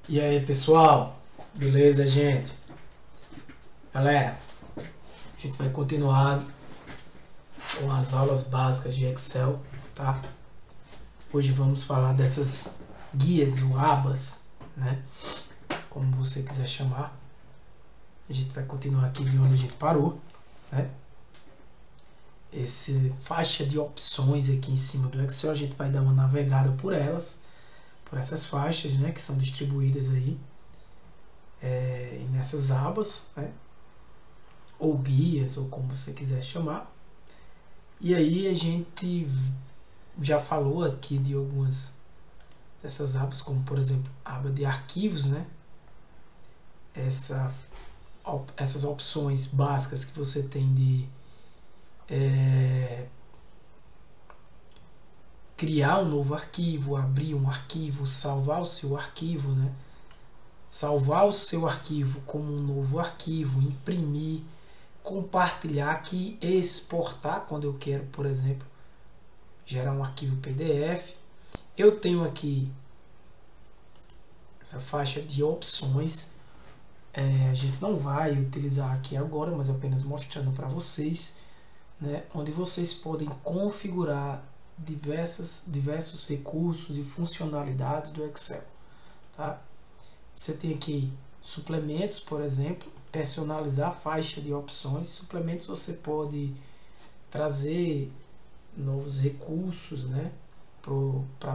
E aí, pessoal? Beleza, gente? Galera, a gente vai continuar com as aulas básicas de Excel, tá? Hoje vamos falar dessas guias ou abas, né? Como você quiser chamar. A gente vai continuar aqui de onde a gente parou, né? Essa faixa de opções aqui em cima do Excel, a gente vai dar uma navegada por elas, por essas faixas, né? Que são distribuídas aí nessas abas, né? Ou guias, ou como você quiser chamar. E aí a gente já falou aqui de algumas dessas abas, como por exemplo a aba de arquivos, né? Essas opções básicas que você tem de criar um novo arquivo, abrir um arquivo, salvar o seu arquivo, né? Salvar o seu arquivo como um novo arquivo, imprimir, compartilhar aqui, exportar quando eu quero, por exemplo, gerar um arquivo PDF. Eu tenho aqui essa faixa de opções. A gente não vai utilizar aqui agora, mas apenas mostrando para vocês, né, onde vocês podem configurar diversos recursos e funcionalidades do Excel. Tá? Você tem aqui suplementos, por exemplo, personalizar a faixa de opções. Suplementos você pode trazer novos recursos, né, para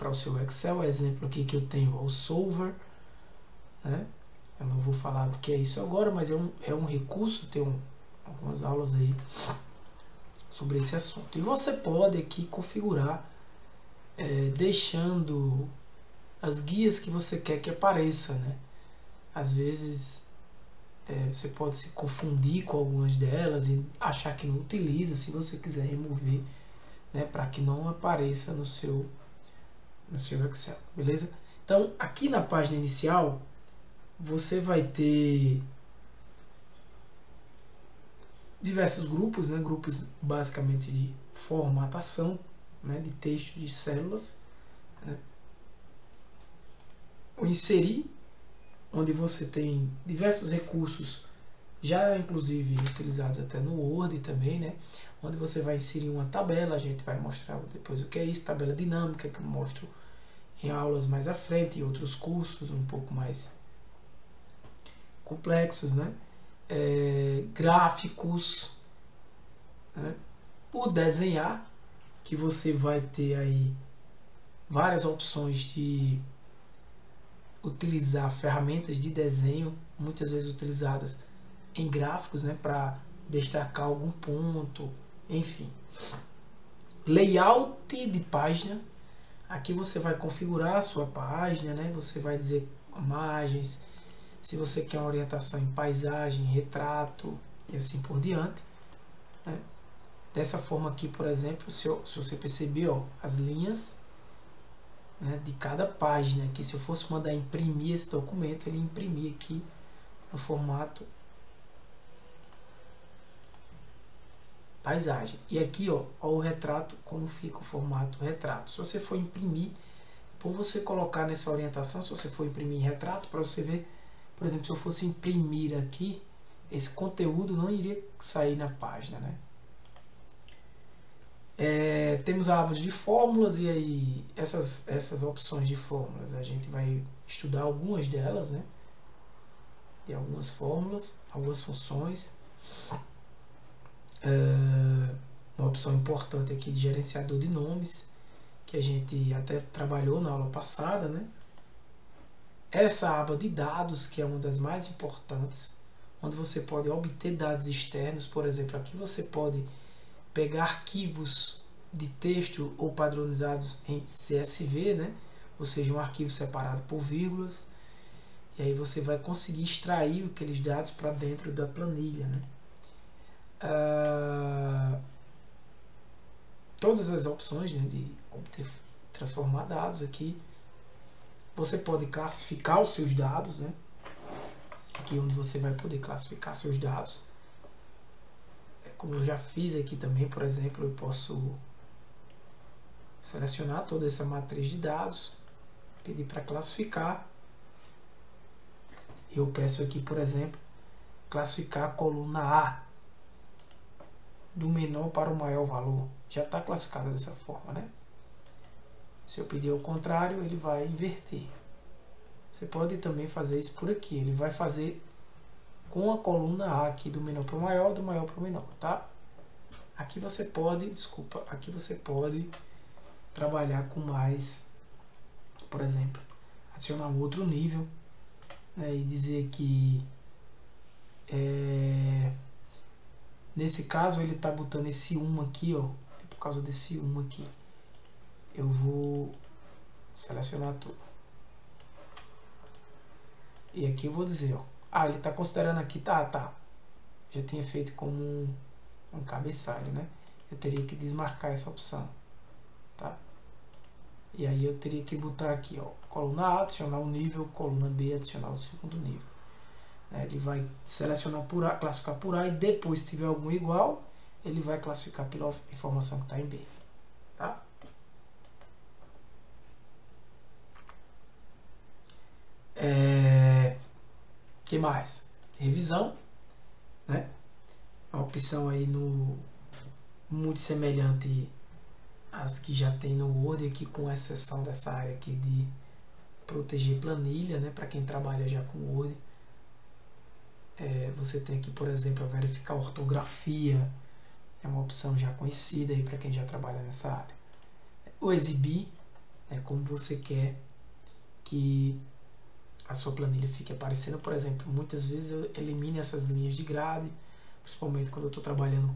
o seu Excel. Exemplo aqui que eu tenho é o Solver, né? Eu não vou falar do que é isso agora, mas é um recurso. Tem algumas aulas aí sobre esse assunto. E você pode aqui configurar deixando as guias que você quer que apareça, né? Às vezes você pode se confundir com algumas delas e achar que não utiliza. Se você quiser remover, né, para que não apareça no seu Excel, beleza? Então aqui na página inicial você vai ter diversos grupos, né? Grupos basicamente de formatação, né, de texto de células, né? O inserir, onde você tem diversos recursos já inclusive utilizados até no Word também, né? Onde você vai inserir uma tabela. A gente vai mostrar depois o que é isso, tabela dinâmica, que eu mostro em aulas mais à frente, e outros cursos um pouco mais complexos, né? Gráficos, né? O desenhar, que você vai ter aí várias opções de utilizar ferramentas de desenho, muitas vezes utilizadas em gráficos, né, para destacar algum ponto, enfim. Layout de página, aqui você vai configurar a sua página, né, você vai dizer imagens, se você quer uma orientação em paisagem, retrato e assim por diante, né. Dessa forma aqui, por exemplo, se você perceber, ó, as linhas, né, de cada página, que se eu fosse mandar imprimir esse documento, ele imprimir aqui no formato paisagem. E aqui, ó o retrato, como fica o formato retrato. Se você for imprimir, é bom você colocar nessa orientação, se você for imprimir retrato, para você ver, por exemplo, se eu fosse imprimir aqui, esse conteúdo não iria sair na página, né? Temos abas de fórmulas, e aí essas opções de fórmulas, a gente vai estudar algumas delas, né? De algumas fórmulas, algumas funções. Uma opção importante aqui de gerenciador de nomes, que a gente até trabalhou na aula passada, né? Essa aba de dados, que é uma das mais importantes, onde você pode obter dados externos. Por exemplo, aqui você pode pegar arquivos de texto ou padronizados em CSV, né? Ou seja, um arquivo separado por vírgulas, e aí você vai conseguir extrair aqueles dados para dentro da planilha, né? Todas as opções, né, de obter, transformar dados aqui. Você pode classificar os seus dados, né? Aqui onde você vai poder classificar seus dados. Como eu já fiz aqui também, por exemplo, eu posso selecionar toda essa matriz de dados, pedir para classificar. Eu peço aqui, por exemplo, classificar a coluna A do menor para o maior valor. Já está classificada dessa forma, né? Se eu pedir ao contrário, ele vai inverter. Você pode também fazer isso por aqui. Ele vai fazer com a coluna A aqui do menor para o maior, do maior para o menor, tá? Aqui você pode, aqui você pode trabalhar com mais, por exemplo, adicionar um outro nível, né, e dizer que nesse caso ele está botando esse 1 aqui, ó, é por causa desse 1 aqui. Eu vou selecionar tudo. E aqui eu vou dizer, ó, ele está considerando aqui, tá. Já tinha feito como um cabeçalho, né? Eu teria que desmarcar essa opção, tá? E aí eu teria que botar aqui, ó, coluna A, adicionar um nível, coluna B, adicionar o segundo nível. Ele vai selecionar por A, classificar por A, e depois, se tiver algum igual, ele vai classificar pela informação que está em B, tá? Que mais? Revisão, né? Uma opção aí muito semelhante às que já tem no Word, aqui com exceção dessa área aqui de proteger planilha, né? Para quem trabalha já com Word. Você tem aqui, por exemplo, a verificar a ortografia, é uma opção já conhecida aí para quem já trabalha nessa área. O exibir, como você quer que a sua planilha fique aparecendo, por exemplo, muitas vezes eu elimino essas linhas de grade, principalmente quando eu estou trabalhando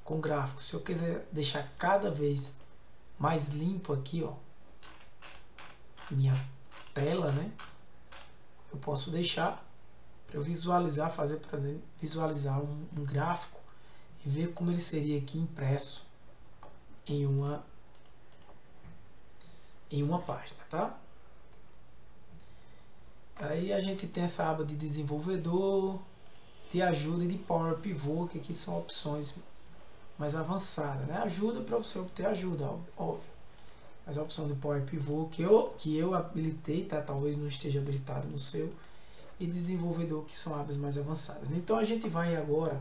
com gráficos. Se eu quiser deixar cada vez mais limpo aqui, ó, minha tela, né? Eu posso deixar para eu visualizar, fazer para visualizar um gráfico e ver como ele seria aqui impresso em uma página, tá? Aí a gente tem essa aba de desenvolvedor, de ajuda e de Power Pivot, que aqui são opções mais avançadas, né? Ajuda para você obter ajuda, óbvio. Mas a opção do Power Pivot que eu habilitei, tá? Talvez não esteja habilitado no seu. E desenvolvedor, que são abas mais avançadas. Então a gente vai agora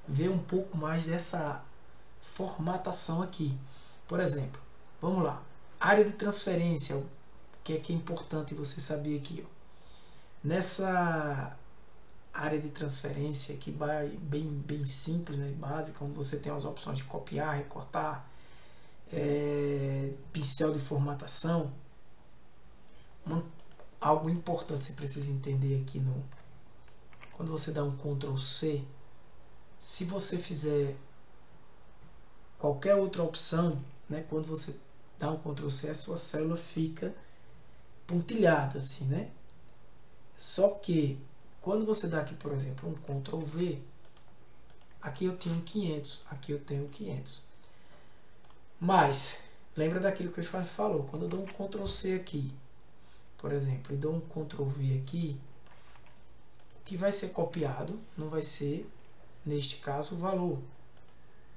ver um pouco mais dessa formatação aqui. Por exemplo, vamos lá. Área de transferência, o que é importante você saber aqui, ó. Nessa área de transferência, que vai bem simples, né, básica, onde você tem as opções de copiar, recortar, pincel de formatação. Algo importante que você precisa entender aqui quando você dá um Ctrl C, se você fizer qualquer outra opção, né, quando você dá um Ctrl C, a sua célula fica pontilhada assim, né? Só que quando você dá aqui, por exemplo, um Ctrl V, aqui eu tenho 500, aqui eu tenho 500. Mas lembra daquilo que eu falou, quando eu dou um Ctrl C aqui, por exemplo, e dou um Ctrl V aqui, o que vai ser copiado não vai ser, neste caso, o valor,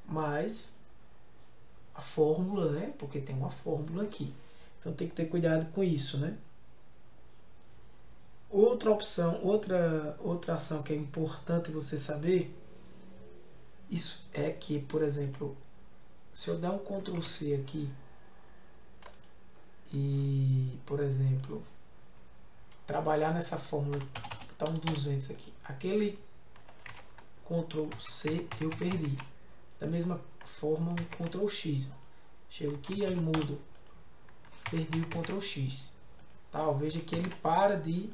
mas a fórmula, né? Porque tem uma fórmula aqui. Então tem que ter cuidado com isso, né? Outra opção, outra ação que é importante você saber, isso é que, por exemplo, se eu der um Ctrl C aqui e, por exemplo, trabalhar nessa fórmula, tá um 200 aqui, aquele Ctrl C eu perdi. Da mesma forma, um Ctrl X. Chego aqui, aí mudo, perdi o Ctrl X. Tá? Veja que ele para de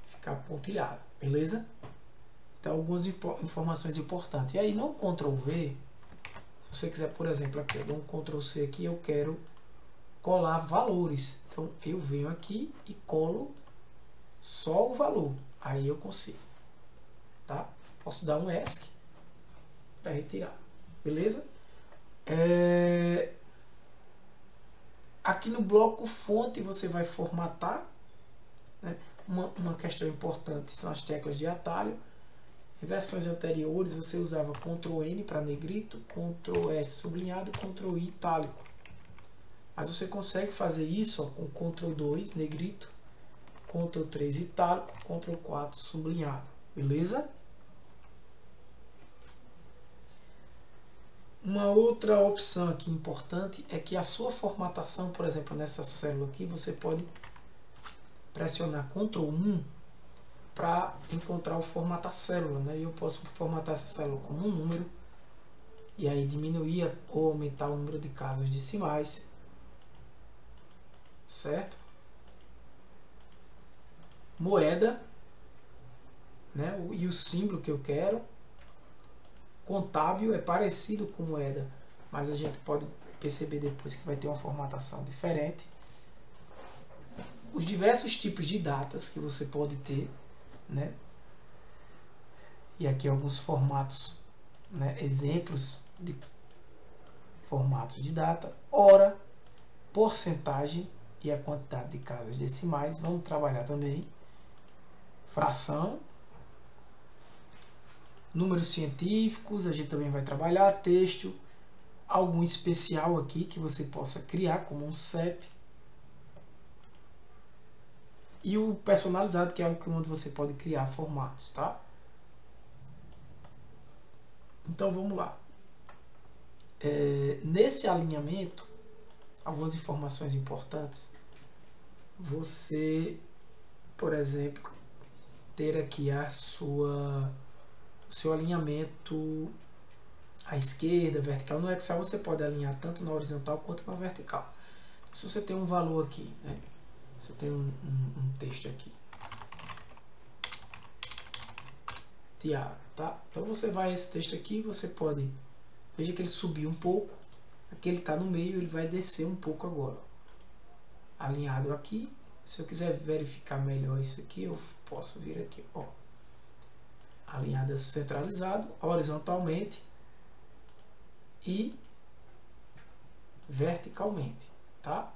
ficar pontilhado, beleza? Então, algumas informações importantes. E aí, no Ctrl V, se você quiser, por exemplo, aqui eu dou um Ctrl C aqui, eu quero colar valores. Então, eu venho aqui e colo só o valor. Aí eu consigo, tá? Posso dar um ESC para retirar, beleza? Aqui no bloco fonte você vai formatar, né? Uma questão importante são as teclas de atalho. Em versões anteriores você usava Ctrl N para negrito, Ctrl S sublinhado, Ctrl I itálico. Mas você consegue fazer isso, ó, com Ctrl 2 negrito, Ctrl 3 itálico, Ctrl 4 sublinhado. Beleza? Uma outra opção aqui importante é que a sua formatação, por exemplo, nessa célula aqui, você pode pressionar Ctrl 1 para encontrar o formatar célula, né? Eu posso formatar essa célula como um número e aí diminuir ou aumentar o número de casas decimais, certo? Moeda, né? E o símbolo que eu quero. Contábil é parecido com moeda, mas a gente pode perceber depois que vai ter uma formatação diferente. Os diversos tipos de datas que você pode ter, né? E aqui alguns formatos, né? Exemplos de formatos de data, hora, porcentagem e a quantidade de casas decimais. Vamos trabalhar também fração, números científicos, a gente também vai trabalhar texto, algum especial aqui que você possa criar, como um CEP. E o personalizado, que é algo onde você pode criar formatos, tá? Então vamos lá. Nesse alinhamento, algumas informações importantes. Você, por exemplo, ter aqui o seu alinhamento à esquerda, vertical. No Excel você pode alinhar tanto na horizontal quanto na vertical. Então, se você tem um valor aqui, né? Você tem um texto aqui, Tiago, tá? Então você vai a esse texto aqui, você pode, veja que ele subiu um pouco, aqui ele está no meio, ele vai descer um pouco agora, alinhado aqui. Se eu quiser verificar melhor isso aqui, eu posso vir aqui, ó, alinhado centralizado, horizontalmente e verticalmente, tá?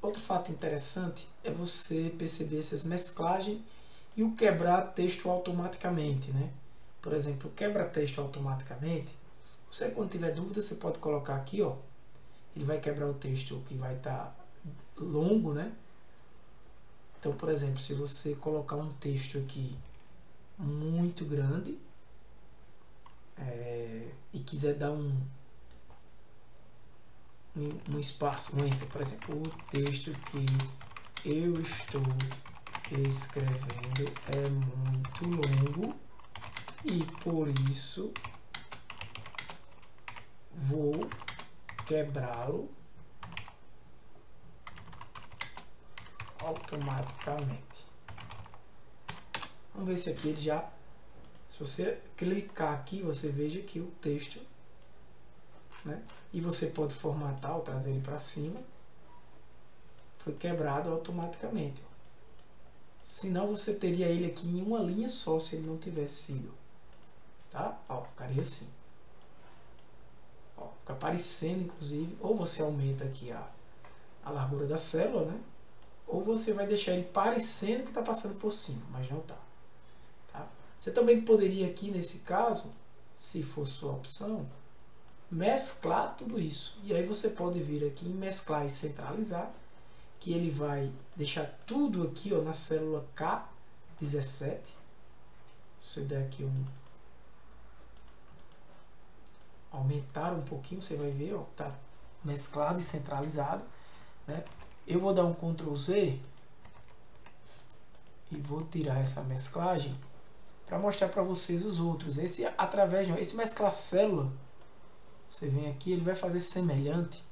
Outro fato interessante é você perceber essas mesclagens e o quebrar texto automaticamente, né? Por exemplo, quebra texto automaticamente. Você, quando tiver dúvida, você pode colocar aqui, ó. Ele vai quebrar o texto que vai estar longo, né? Então, por exemplo, se você colocar um texto aqui muito grande e quiser dar um espaço, um enter, por exemplo, o texto que eu estou escrevendo é muito longo e por isso vou quebrá-lo automaticamente. Vamos ver se aqui ele já, se você clicar aqui, você veja que o texto, né? E você pode formatar ou trazer ele para cima, foi quebrado automaticamente. Senão você teria ele aqui em uma linha só se ele não tivesse sido, tá? Ó, ficaria assim. Ó, fica aparecendo inclusive, ou você aumenta aqui a largura da célula, né? Ou você vai deixar ele parecendo que está passando por cima, mas não tá. Tá? Você também poderia aqui nesse caso, se for sua opção, mesclar tudo isso. E aí você pode vir aqui em mesclar e centralizar, que ele vai deixar tudo aqui, ó, na célula K17. Você der aqui aumentar um pouquinho, você vai ver, ó, tá mesclado e centralizado, né? Eu vou dar um Ctrl Z e vou tirar essa mesclagem para mostrar para vocês os outros. Esse mesclar célula, você vem aqui, ele vai fazer semelhante,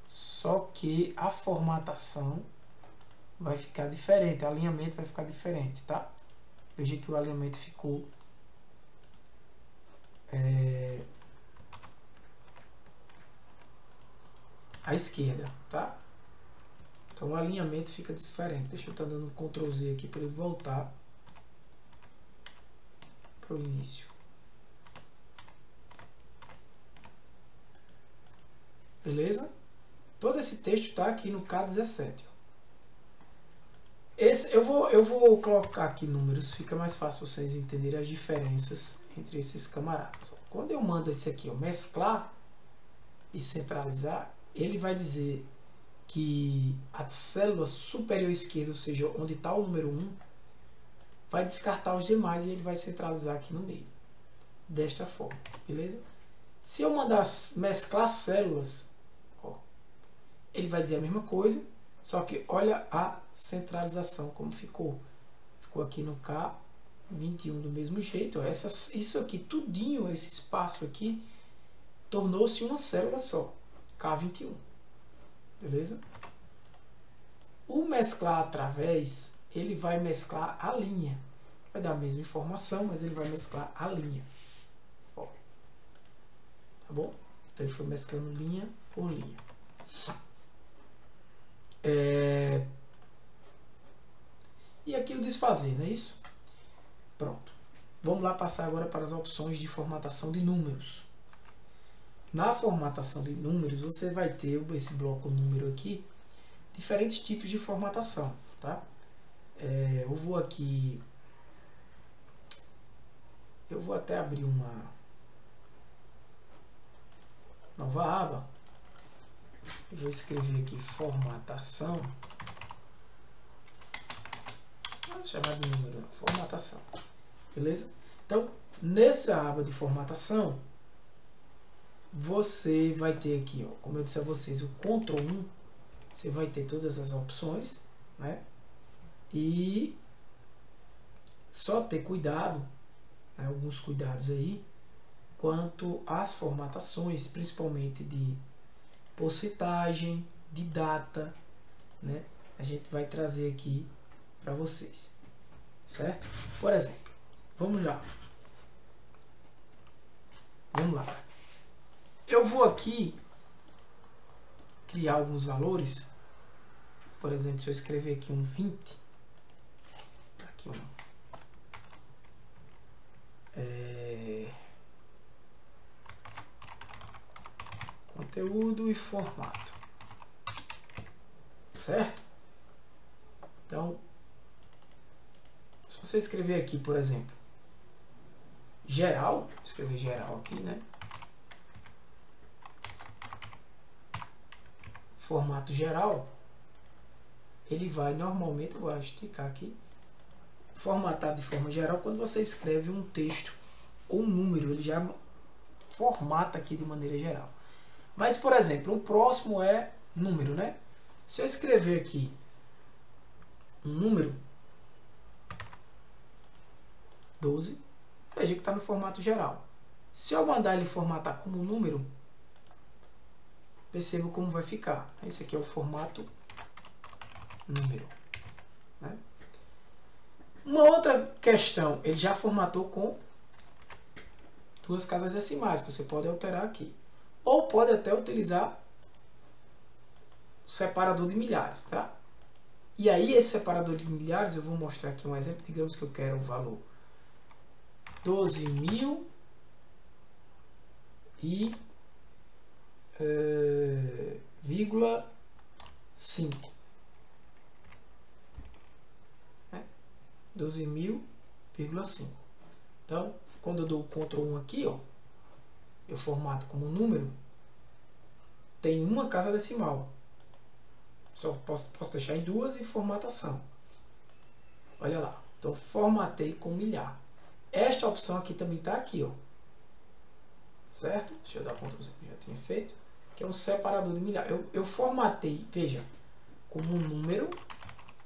só que a formatação vai ficar diferente, o alinhamento vai ficar diferente, tá? Veja que o alinhamento ficou à esquerda, tá? Então o alinhamento fica diferente. Deixa eu estar dando um Ctrl Z aqui para ele voltar para o início. Beleza? Todo esse texto está aqui no K17. Eu vou colocar aqui números, fica mais fácil vocês entenderem as diferenças entre esses camaradas. Quando eu mando esse aqui, ó, mesclar e centralizar, ele vai dizer que a célula superior esquerda, ou seja, onde está o número 1, vai descartar os demais e ele vai centralizar aqui no meio. Desta forma, beleza? Se eu mandar mesclar células, ó, ele vai dizer a mesma coisa, só que olha a centralização como ficou. Ficou aqui no K21 do mesmo jeito. Ó. Isso aqui, tudinho, esse espaço aqui, tornou-se uma célula só. K21. Beleza? O mesclar através, ele vai mesclar a linha. Vai dar a mesma informação, mas ele vai mesclar a linha. Ó. Tá bom? Então ele foi mesclando linha por linha. E aqui o desfazer, não é isso? Pronto. Vamos lá passar agora para as opções de formatação de números. Na formatação de números, você vai ter esse bloco número aqui, diferentes tipos de formatação, tá? Eu vou aqui, eu vou até abrir uma nova aba. Eu vou escrever aqui formatação. Vamos chamar de número, formatação. Beleza? Então, nessa aba de formatação, você vai ter aqui, ó, como eu disse a vocês, o Ctrl 1, você vai ter todas as opções, né? E só ter cuidado, né, alguns cuidados aí, quanto às formatações, principalmente de porcentagem, de data, né? A gente vai trazer aqui para vocês, certo? Por exemplo, vamos lá. Vamos lá. Eu vou aqui criar alguns valores. Por exemplo, se eu escrever aqui um 20, aqui conteúdo e formato, certo? Então, se você escrever aqui, por exemplo, geral, escrever geral aqui, né? Formato geral, ele vai normalmente, eu vou esticar aqui, formatar de forma geral. Quando você escreve um texto ou um número, ele já formata aqui de maneira geral. Mas, por exemplo, o próximo é número, né? Se eu escrever aqui um número 12, veja que está no formato geral. Se eu mandar ele formatar como número, perceba como vai ficar. Esse aqui é o formato número, né? Uma outra questão, ele já formatou com 2 casas decimais, que você pode alterar aqui. Ou pode até utilizar o separador de milhares, tá? E aí esse separador de milhares, eu vou mostrar aqui um exemplo. Digamos que eu quero o valor 12.000 e 5. 12.000,5. Então, quando eu dou o Ctrl 1 aqui, ó, eu formato como número, tem uma casa decimal. Só posso deixar em 2 e formatação. Olha lá. Então, formatei com milhar. Esta opção aqui também está aqui, ó. Certo? Deixa eu dar Ctrl Z que já tinha feito. Que é um separador de milhar. Eu formatei, veja, como um número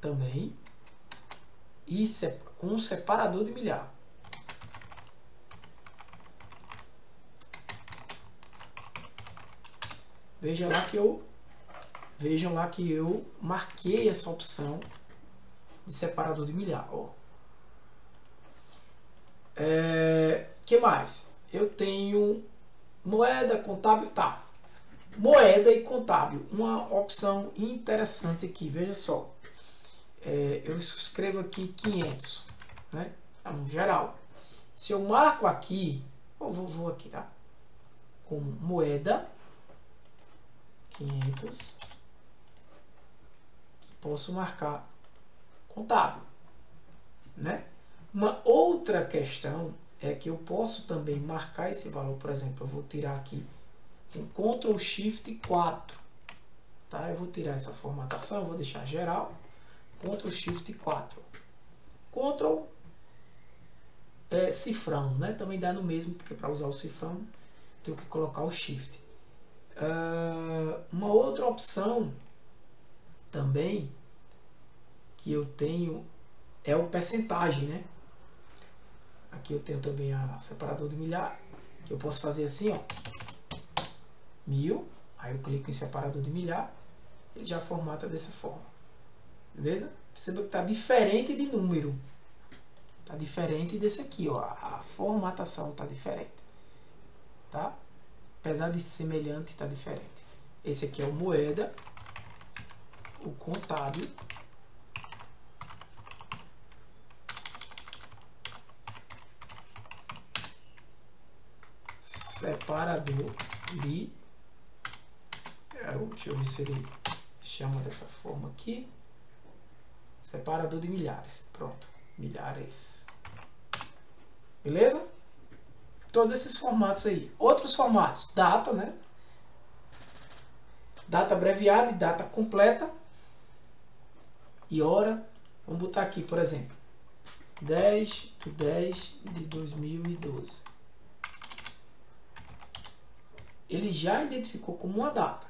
também. E com um separador de milhar. Vejam lá que eu marquei essa opção de separador de milhar. Ó. Que mais? Eu tenho moeda, contábil, tá. Moeda e contábil, uma opção interessante aqui, veja só. Eu escrevo aqui 500, né? No geral. Se eu marco aqui, eu vou aqui, tá? Com moeda 500. Posso marcar contábil, né? Uma outra questão é que eu posso também marcar esse valor, por exemplo, eu vou tirar aqui um Ctrl Shift 4, tá? Eu vou tirar essa formatação, vou deixar geral, Ctrl Shift 4. Ctrl cifrão, né? Também dá no mesmo, porque para usar o cifrão tenho que colocar o Shift. Uma outra opção também que eu tenho é o percentagem, né? Aqui eu tenho também a separador de milhar, que eu posso fazer assim, ó, 1000, aí eu clico em separador de milhar, ele já formata dessa forma, beleza? Perceba que está diferente de número, está diferente desse aqui, ó, a formatação está diferente, tá? Apesar de semelhante, está diferente. Esse aqui é o moeda, o contábil, separador de, deixa eu ver se ele chama dessa forma aqui, separador de milhares, pronto, milhares, beleza? Todos esses formatos aí. Outros formatos, data, né? Data abreviada e data completa, e hora, vamos botar aqui, por exemplo, 10/10/2012. Ele já identificou como uma data,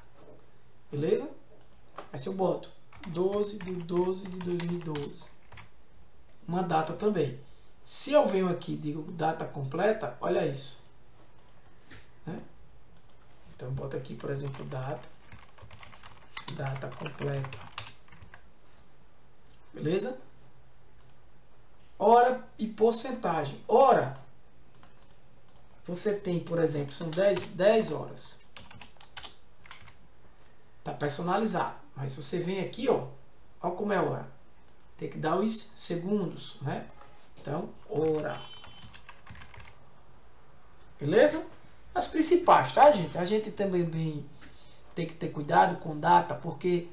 beleza? Aí se eu boto 12/12/2012, uma data também. Se eu venho aqui e digo data completa, olha isso, né? Então eu boto aqui, por exemplo, data completa, beleza? Hora e porcentagem. Hora, você tem, por exemplo, são 10 horas. Está personalizado. Mas se você vem aqui, ó como é a hora. Tem que dar os segundos, né? Então, hora. Beleza? As principais, tá, gente? A gente também tem que ter cuidado com data, porque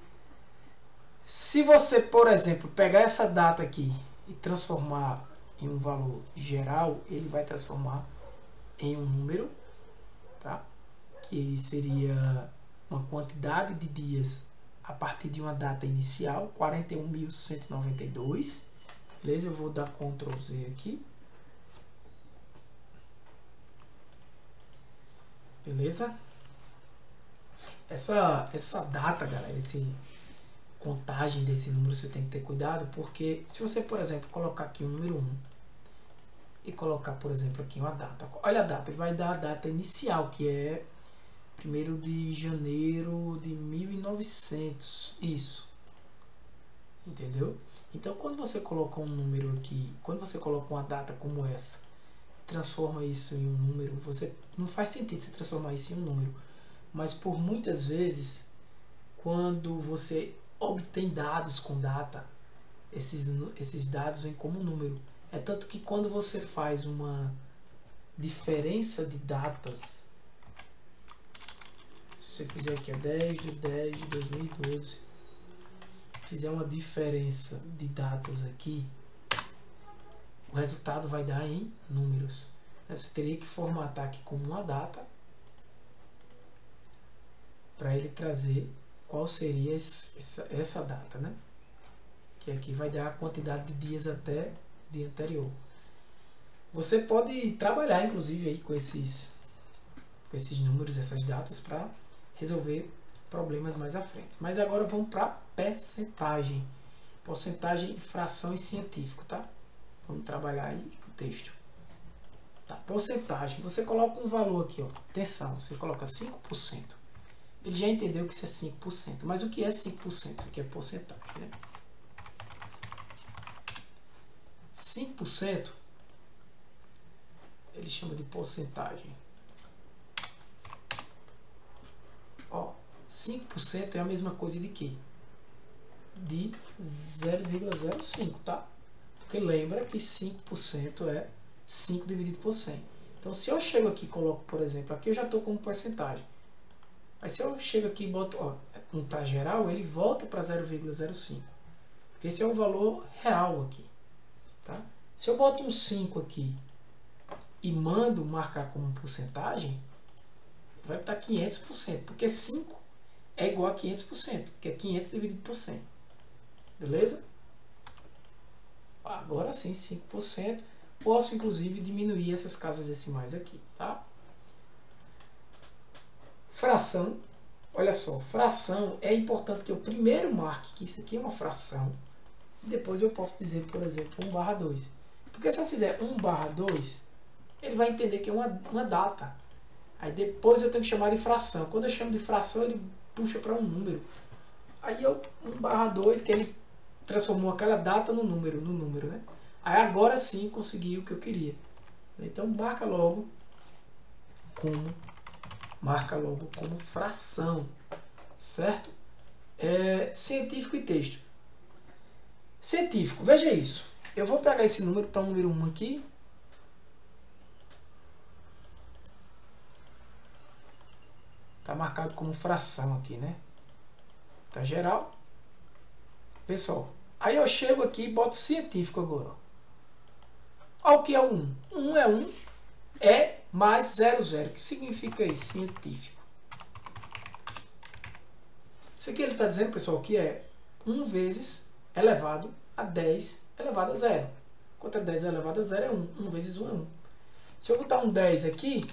se você, por exemplo, pegar essa data aqui e transformar em um valor geral, ele vai transformar em um número, tá? Que seria uma quantidade de dias a partir de uma data inicial, 41.192, beleza? Eu vou dar Ctrl Z aqui, beleza? Essa data, galera, contagem desse número você tem que ter cuidado, porque se você, por exemplo, colocar aqui o número 1 e colocar, por exemplo, aqui uma data, olha a data, ele vai dar a data inicial, que é 1º de janeiro de 1900, isso, entendeu? Então, quando você coloca um número aqui, quando você coloca uma data como essa, transforma isso em um número, não faz sentido você transformar isso em um número, mas por muitas vezes, quando você obtém dados com data, esses dados vêm como número. É tanto que quando você faz uma diferença de datas, se você fizer aqui 10/10/2012, fizer uma diferença de datas aqui, o resultado vai dar em números. Você teria que formatar aqui como uma data para ele trazer qual seria essa data, né? Que aqui vai dar a quantidade de dias até o dia anterior. Você pode trabalhar, inclusive, aí com esses números, essas datas, para resolver problemas mais à frente. Mas agora vamos para percentagem. Porcentagem, fração e científico, tá? Vamos trabalhar aí com o texto. Tá, porcentagem. Você coloca um valor aqui, ó. Atenção, você coloca 5%. Ele já entendeu que isso é 5%. Mas o que é 5%? Isso aqui é porcentagem, né? 5%, ele chama de porcentagem. Ó, 5% é a mesma coisa de quê? De 0,05, tá? Porque lembra que 5% é 5 dividido por 100. Então, se eu chego aqui e coloco, por exemplo, aqui eu já estou com porcentagem. Aí se eu chego aqui e boto, ó, um tá geral, ele volta para 0,05. Porque esse é o valor real aqui. Tá? Se eu boto um 5 aqui e mando marcar como porcentagem, vai estar 500%. Porque 5 é igual a 500%, que é 500 dividido por 100. Beleza? Agora sim, 5%. Posso, inclusive, diminuir essas casas decimais aqui. Tá? Fração. Olha só, fração é importante que eu primeiro marque que isso aqui é uma fração. E depois eu posso dizer, por exemplo, 1/2. Porque se eu fizer 1/2, ele vai entender que é uma data. Aí depois eu tenho que chamar de fração. Quando eu chamo de fração, ele puxa para um número. Aí eu 1/2, que ele transformou aquela data no número, né? Aí agora sim consegui o que eu queria. Então marca logo como fração, certo? Científico e texto. Científico, veja isso. Eu vou pegar esse número para o número 1 aqui. Está marcado como fração aqui, né? Tá geral. Pessoal, aí eu chego aqui e boto científico agora. Olha o que é o 1. 1 é 1, é mais 00. O que significa isso? Científico. Isso aqui ele está dizendo, pessoal, que é 1 vezes elevado a 10 elevado a 0. Quanto é 10 elevado a 0 é 1. 1 vezes 1 é 1. Se eu botar um 10 aqui,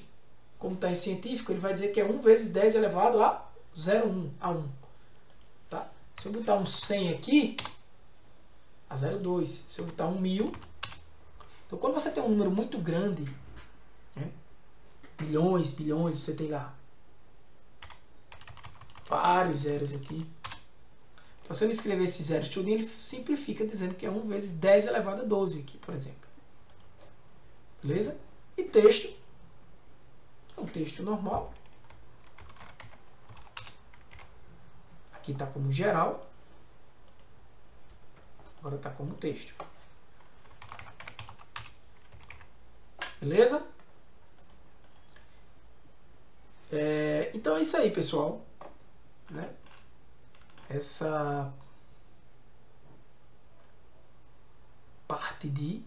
como está em científico, ele vai dizer que é 1 vezes 10 elevado a 0,1, a 1. Tá? Se eu botar um 100 aqui, a 0,2. Se eu botar um 1000... Então, quando você tem um número muito grande, né? Bilhões, você tem lá vários zeros aqui. Então, se eu escrever esses zeros tudo, ele simplifica dizendo que é 1 vezes 10 elevado a 12 aqui, por exemplo. Beleza? E texto. É um texto normal. Aqui está como geral. Agora está como texto. Beleza? Então é isso aí, pessoal. Né? Essa parte de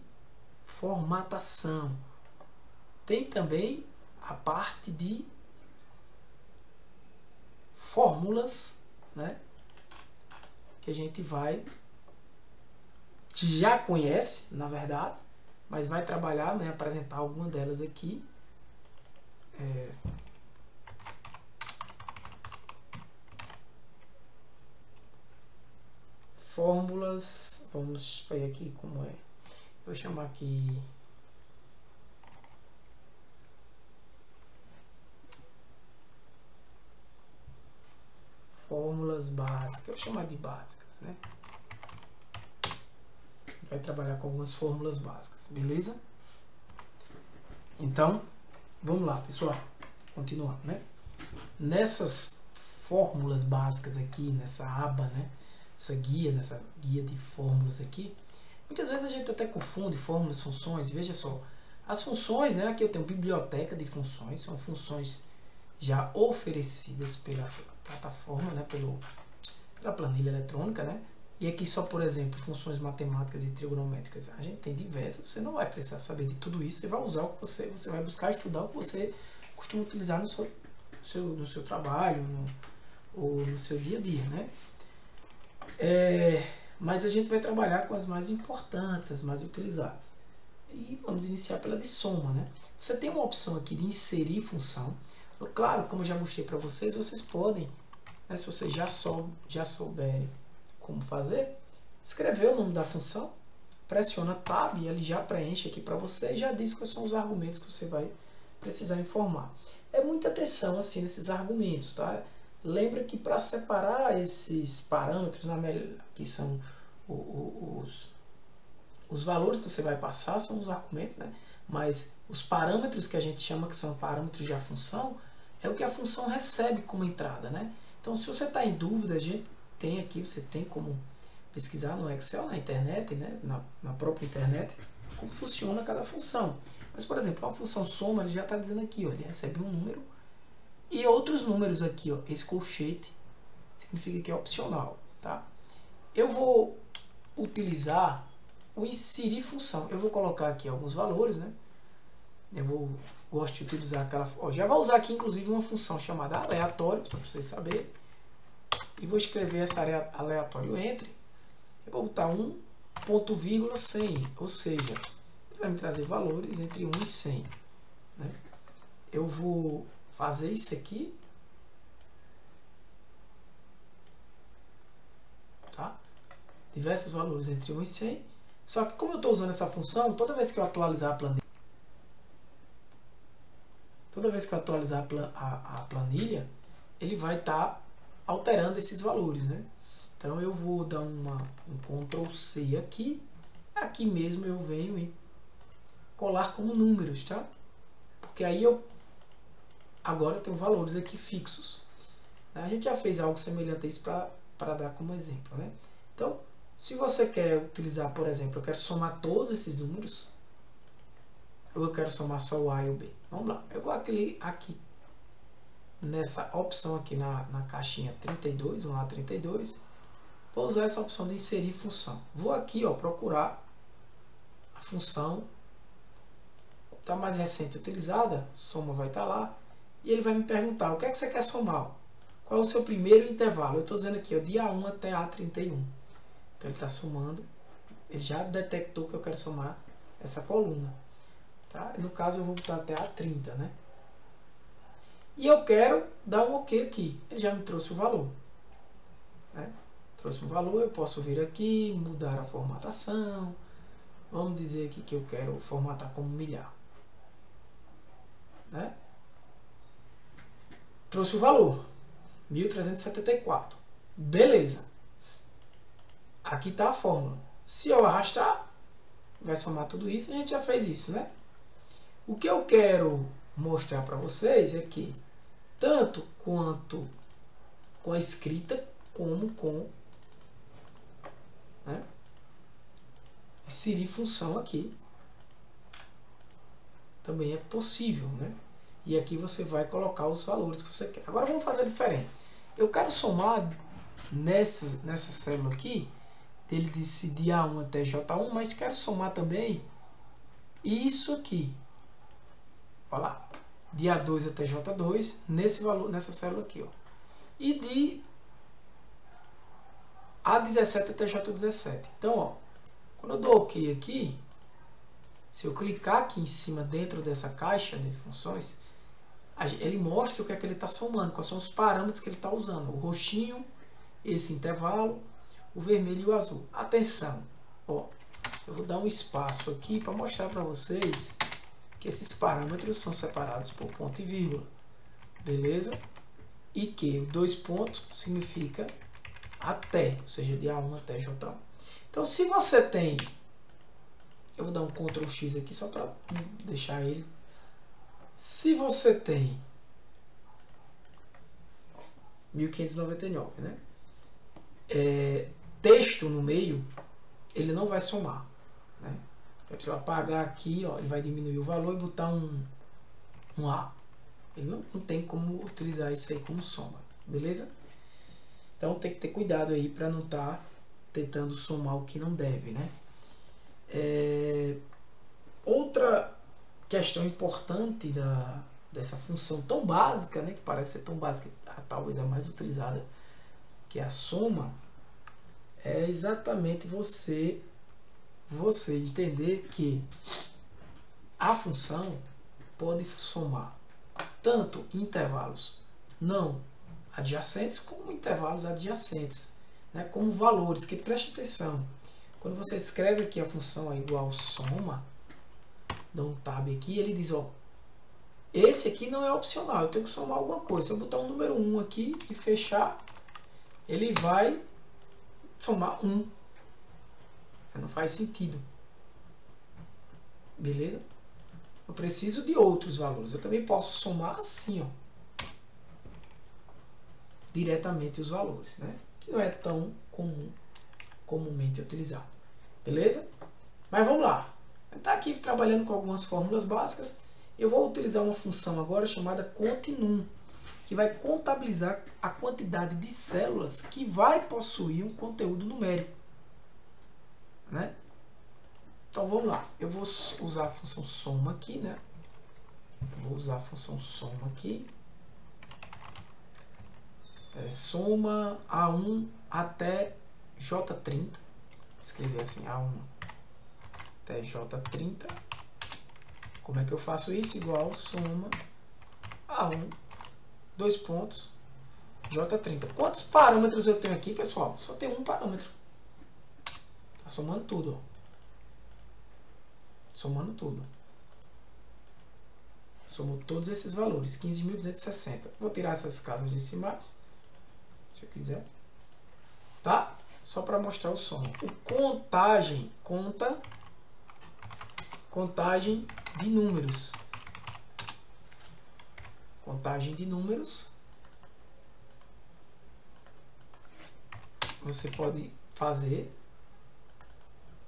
formatação. Tem também a parte de fórmulas, né? Que a gente já conhece, na verdade, mas vai trabalhar, né? Apresentar alguma delas aqui. Fórmulas, vamos ver aqui como é. Vou chamar aqui fórmulas básicas, vou chamar de básicas, né? Vai trabalhar com algumas fórmulas básicas, beleza? Então, vamos lá, pessoal. Continuando, né? Nessas fórmulas básicas aqui, nessa aba, né? Nessa guia de fórmulas aqui, muitas vezes a gente até confunde fórmulas, funções. Veja só, as funções, né? Aqui eu tenho biblioteca de funções, são funções já oferecidas pela plataforma, né? Pela planilha eletrônica, né? E aqui só, por exemplo, funções matemáticas e trigonométricas. A gente tem diversas, você não vai precisar saber de tudo isso, você vai usar o que você vai buscar estudar o que você costuma utilizar no seu trabalho, ou no seu dia a dia, né? Mas a gente vai trabalhar com as mais importantes, as mais utilizadas. E vamos iniciar pela de soma, né? Você tem uma opção aqui de inserir função. Claro, como eu já mostrei para vocês, vocês podem, né, se vocês já souberem como fazer, escrever o nome da função, pressiona Tab e ele já preenche aqui para você e já diz quais são os argumentos que você vai precisar informar. É muita atenção assim nesses argumentos, tá? Lembra que para separar esses parâmetros, que são os valores que você vai passar, são os argumentos, né? Mas os parâmetros que a gente chama que são parâmetros da função, é o que a função recebe como entrada, né? Então, se você está em dúvida, você tem como pesquisar no Excel, na internet, né? na própria internet, como funciona cada função. Mas, por exemplo, a função soma, ele já está dizendo aqui, ó, ele recebe um número E outros números aqui, ó, esse colchete significa que é opcional, tá? Eu vou utilizar o inserir função. Eu vou colocar aqui alguns valores, né? Gosto de utilizar aquela... Ó, já vou usar aqui, inclusive, uma função chamada aleatório, só para vocês saberem. E vou escrever essa aleatório entre. Eu vou botar 1 ponto vírgula 100, ou seja, ele vai me trazer valores entre 1 e 100. Né? Eu vou fazer isso aqui. Tá? Diversos valores entre 1 e 100. Só que como eu estou usando essa função, toda vez que eu atualizar a planilha, a planilha, ele vai estar alterando esses valores, né? Então eu vou dar um Ctrl C aqui. Aqui mesmo eu venho e colar como números, tá? Porque aí agora eu tenho valores aqui fixos. A gente já fez algo semelhante a isso para dar como exemplo, né? Então, se você quer utilizar, por exemplo, eu quero somar todos esses números, ou eu quero somar só o A e o B. Vamos lá, eu vou aqui nessa opção aqui na caixinha 32, vamos lá, 32, vou usar essa opção de inserir função. Vou aqui, ó, procurar a função tá mais recente utilizada, soma vai estar lá, e ele vai me perguntar, o que é que você quer somar? Qual é o seu primeiro intervalo? Eu estou dizendo aqui, ó, de A1 até A31. Então ele está somando, ele já detectou que eu quero somar essa coluna. Tá? No caso eu vou botar até A30, né? E eu quero dar um OK aqui. Ele já me trouxe o valor. Né? Trouxe um valor, eu posso vir aqui, mudar a formatação. Vamos dizer aqui que eu quero formatar como milhar. Né? Trouxe o valor. 1374. Beleza. Aqui está a fórmula. Se eu arrastar, vai somar tudo isso. A gente já fez isso, né? O que eu quero mostrar para vocês é que, tanto quanto com a escrita, como com, né, inserir função aqui, também é possível, né? E aqui você vai colocar os valores que você quer. Agora vamos fazer diferente. Eu quero somar nessa célula aqui, ele disse de A1 até J1, mas quero somar também isso aqui. Olha lá, de A2 até J2, nesse valor, nessa célula aqui, ó. E de A17 até J17. Então, ó, quando eu dou OK aqui, se eu clicar aqui em cima dentro dessa caixa de funções, ele mostra o que é que ele está somando, quais são os parâmetros que ele está usando. O roxinho, esse intervalo, o vermelho e o azul. Atenção, ó, eu vou dar um espaço aqui para mostrar para vocês que esses parâmetros são separados por ponto e vírgula, beleza? E que o 2 pontos significa até, ou seja, de A1 até J1. Então, se você tem, eu vou dar um Ctrl X aqui só para deixar ele. Se você tem 1599, né? Texto no meio, ele não vai somar, né? Se eu apagar aqui, ó, ele vai diminuir o valor e botar um A. Ele não tem como utilizar isso aí como soma, beleza? Então tem que ter cuidado aí para não estar tentando somar o que não deve, né? Outra questão importante dessa função tão básica, né, que parece ser tão básica, talvez a mais utilizada, que é a soma, é exatamente você entender que a função pode somar tanto intervalos não adjacentes como intervalos adjacentes, né, como valores, que preste atenção. Quando você escreve aqui a função é igual soma, dá um tab aqui, ele diz, ó, esse aqui não é opcional, eu tenho que somar alguma coisa. Se eu botar um número 1 aqui e fechar, ele vai somar 1. Não faz sentido. Beleza? Eu preciso de outros valores. Eu também posso somar assim, ó, diretamente os valores, né? Que não é tão comumente utilizado. Beleza? Mas vamos lá. Está aqui trabalhando com algumas fórmulas básicas. Eu vou utilizar uma função agora chamada continum. que vai contabilizar a quantidade de células que vai possuir um conteúdo numérico, né? Então vamos lá, eu vou usar a função soma aqui, né? Vou usar a função soma aqui. Soma A1 até J30. Vou escrever assim, A1 até J30. Como é que eu faço isso? Igual soma A1, dois pontos, J30. Quantos parâmetros eu tenho aqui, pessoal? Só tem um parâmetro. Tá somando tudo, ó. Somando tudo. Somou todos esses valores, 15.260. Vou tirar essas casas decimais, se eu quiser. Tá? Só para mostrar o soma. O contagem, contagem de números. Contagem de números. Você pode fazer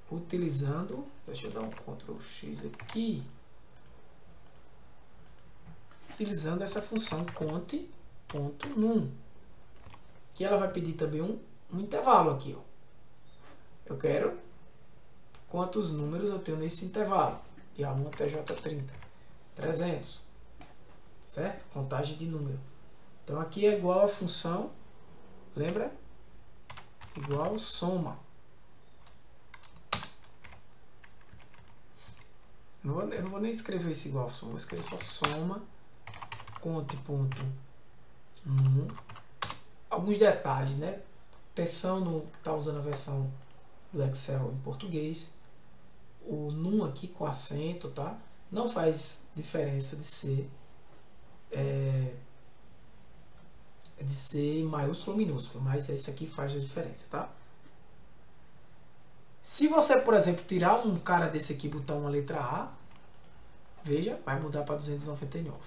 utilizando, deixa eu dar um Ctrl X aqui, utilizando essa função conte.num, que ela vai pedir também um intervalo aqui, ó. Eu quero quantos números eu tenho nesse intervalo, de A1 até J30, 300, certo? Contagem de número. Então aqui é igual a função, lembra? Igual soma. Eu não vou nem escrever esse igual soma, vou escrever só soma, conte.num. Alguns detalhes, né? Atenção no que está usando a versão do Excel em português. O num aqui com acento, tá? Não faz diferença de ser maiúsculo ou minúsculo, mas esse aqui faz a diferença, tá? Se você, por exemplo, tirar um cara desse aqui e botar uma letra A, veja, vai mudar para 299,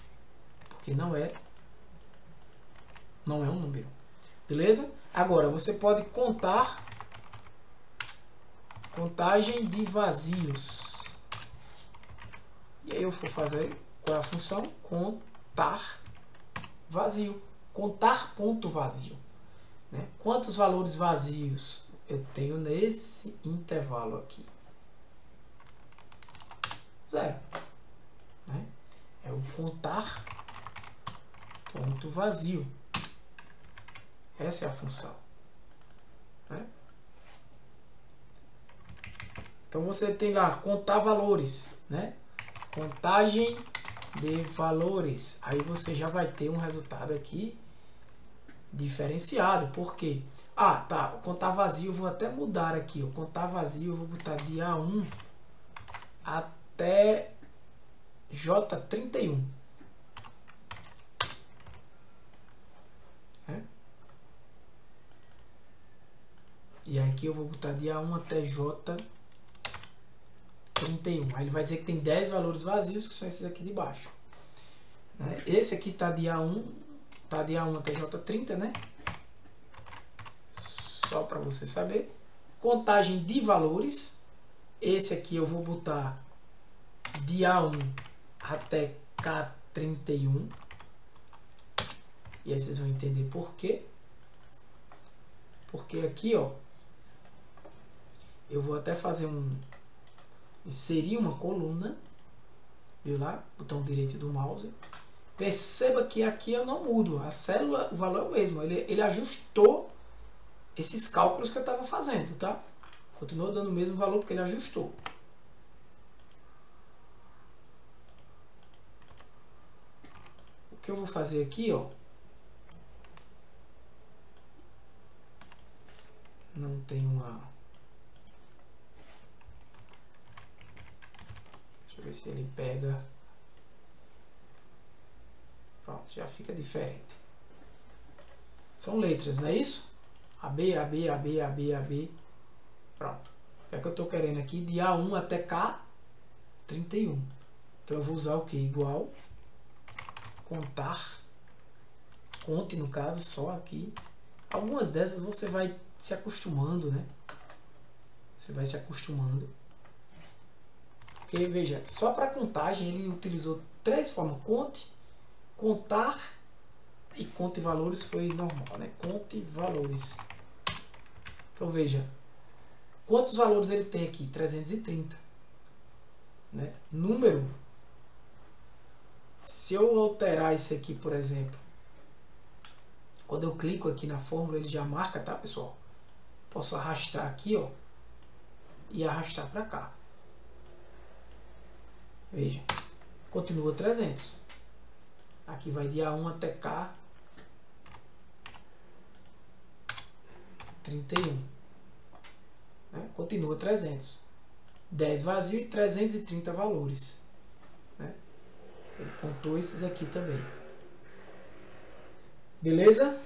porque não é um número, beleza? Agora, você pode contar, contagem de vazios. E aí eu vou fazer, qual é a função? Contar vazio. Contar ponto vazio, né? Quantos valores vazios eu tenho nesse intervalo aqui? 0. Né? É o contar ponto vazio. Essa é a função. Né? Então você tem lá contar valores, né? Contagem de valores. Aí você já vai ter um resultado aqui diferenciado. Por quê? Ah, tá. O contar vazio eu vou até mudar aqui. O contar vazio eu vou botar de A1 até J31. E aqui eu vou botar de A1 até J31. Aí ele vai dizer que tem 10 valores vazios, que são esses aqui de baixo. Esse aqui está de A1 até J30, né? Só para você saber. Contagem de valores. Esse aqui eu vou botar de A1 até K31. E aí vocês vão entender por quê. Porque aqui, ó, eu vou até fazer inserir uma coluna, viu lá? Botão direito do mouse. Perceba que aqui eu não mudo. A célula, o valor é o mesmo. Ele ajustou esses cálculos que eu estava fazendo, tá? Continua dando o mesmo valor porque ele ajustou. O que eu vou fazer aqui, ó. Não tem uma... Deixa eu ver se ele pega. Pronto, já fica diferente. São letras, não é isso? AB, AB, AB, AB, AB. Pronto. O que é que eu estou querendo aqui? De A1 até K31. Então eu vou usar o que? Igual. Contar. Conte, no caso, só aqui. Algumas dessas você vai se acostumando, né? Você vai se acostumando. Porque, veja, só para contagem ele utilizou 3 formas. Conte, contar E conta e valores foi normal, né? Conta e valores. Então veja, quantos valores ele tem aqui? 330. Né? Número, se eu alterar isso aqui, por exemplo, quando eu clico aqui na fórmula, ele já marca, tá, pessoal? Posso arrastar aqui, ó, e arrastar para cá. Veja, continua 300. Aqui vai de A1 até K 31. Né? Continua 300. 10 vazio e 330 valores. Né? Ele contou esses aqui também. Beleza?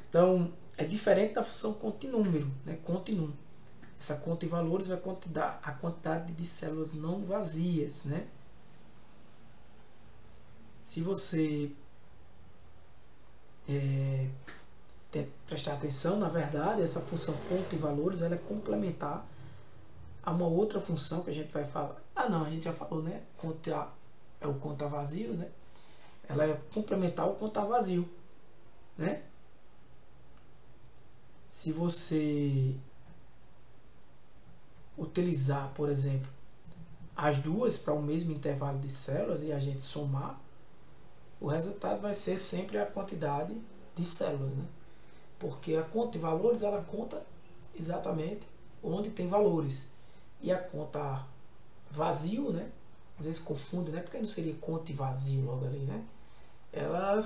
Então, é diferente da função conta e número. Né? Conta e número. Essa conta e valores vai contar a quantidade de células não vazias. Né? Se você prestar atenção, na verdade, essa função conta e valores ela é complementar a uma outra função que a gente vai falar. Ah, não, a gente já falou, né? Conta é o conta vazio, né? Ela é complementar o conta vazio, né? Se você utilizar, por exemplo, as duas para o mesmo intervalo de células e a gente somar, o resultado vai ser sempre a quantidade de células, né? Porque a conta de valores ela conta exatamente onde tem valores. E a conta vazio, né? Às vezes confunde, né? Porque não seria conta e vazio logo ali, né? Ela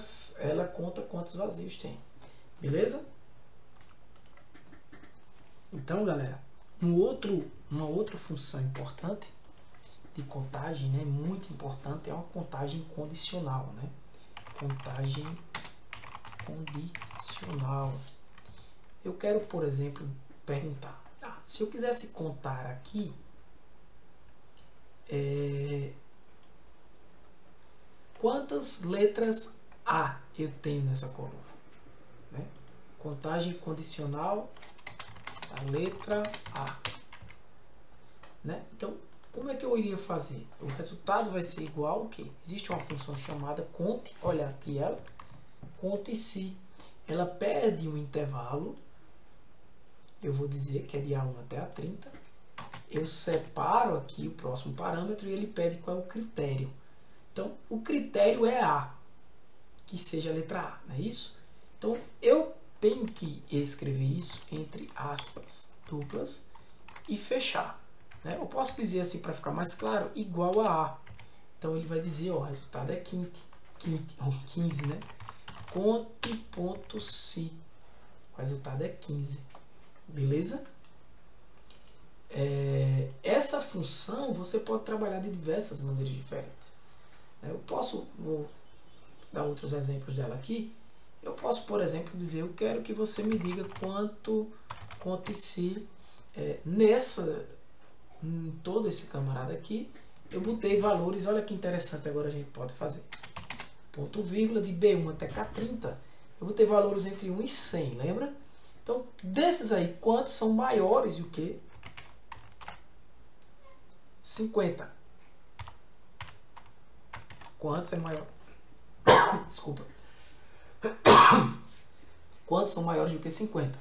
conta quantos vazios tem. Beleza? Então, galera, uma outra função importante de contagem, né? Muito importante, é uma contagem condicional, né? Contagem condicional. Eu quero, por exemplo, perguntar, se eu quisesse contar aqui quantas letras A eu tenho nessa coluna, né? Contagem condicional a letra A, né? Então, como é que eu iria fazer? O resultado vai ser igual ao quê? Existe uma função chamada conte, olha aqui ela, conte se ela pede um intervalo, eu vou dizer que é de A1 até A30, eu separo aqui o próximo parâmetro e ele pede qual é o critério. Então, o critério é A, que seja a letra A, não é isso? Então, eu tenho que escrever isso entre aspas duplas e fechar. Né? Eu posso dizer assim, para ficar mais claro, igual a A. Então, ele vai dizer, ó, o resultado é 15, né? Conte.se. O resultado é 15. Beleza? Essa função você pode trabalhar de diversas maneiras diferentes. Vou dar outros exemplos dela aqui. Eu posso, por exemplo, dizer, eu quero que você me diga quanto conte-se em todo esse camarada aqui. Eu botei valores, olha que interessante, agora a gente pode fazer. Ponto vírgula de B1 até K30, eu botei valores entre 1 e 100, lembra? Então, desses aí, quantos são maiores do que 50? Quantos é maior? Desculpa. Quantos são maiores do que 50?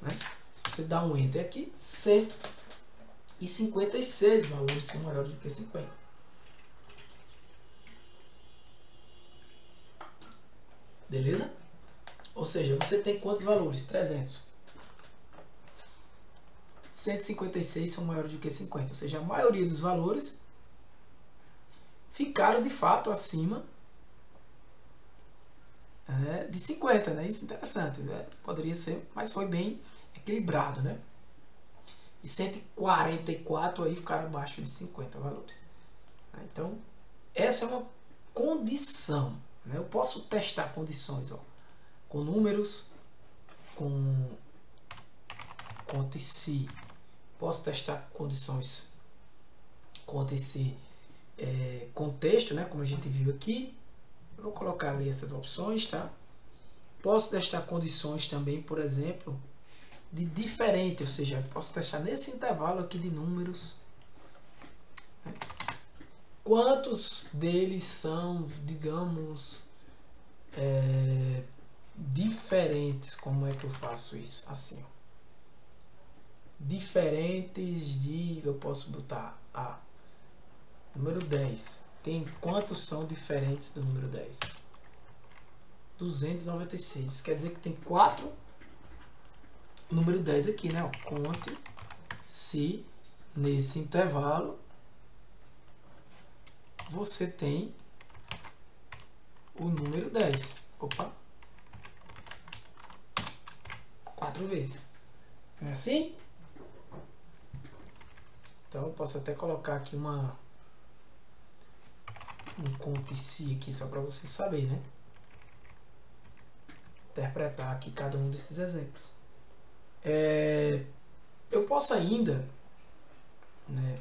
Né? Se você dá um enter aqui, 156 valores são maiores do que 50. Beleza? Ou seja, você tem quantos valores? 300. 156 são maiores do que 50. Ou seja, a maioria dos valores ficaram de fato acima de 50, né? Isso é interessante, né? Poderia ser, mas foi bem equilibrado, né? E 144 aí ficaram abaixo de 50 valores. Então, essa é uma condição, né? Eu posso testar condições, ó, com números, com conte-se. Posso testar condições conte-se contexto, né? Como a gente viu aqui. Eu vou colocar ali essas opções, tá? Posso testar condições também, por exemplo, de diferente, ou seja, posso testar nesse intervalo aqui de números, né? Quantos deles são, digamos, diferentes. Como é que eu faço isso? Assim, ó. Diferentes de... Eu posso botar número 10. Tem quantos são diferentes do número 10? 296. Quer dizer que tem 4 número 10 aqui, né? Conte se nesse intervalo você tem o número 10. Opa! 4 vezes. Não é assim? Então eu posso até colocar aqui um conte-se aqui só para você saber, né? Interpretar aqui cada um desses exemplos. Eu posso ainda, né,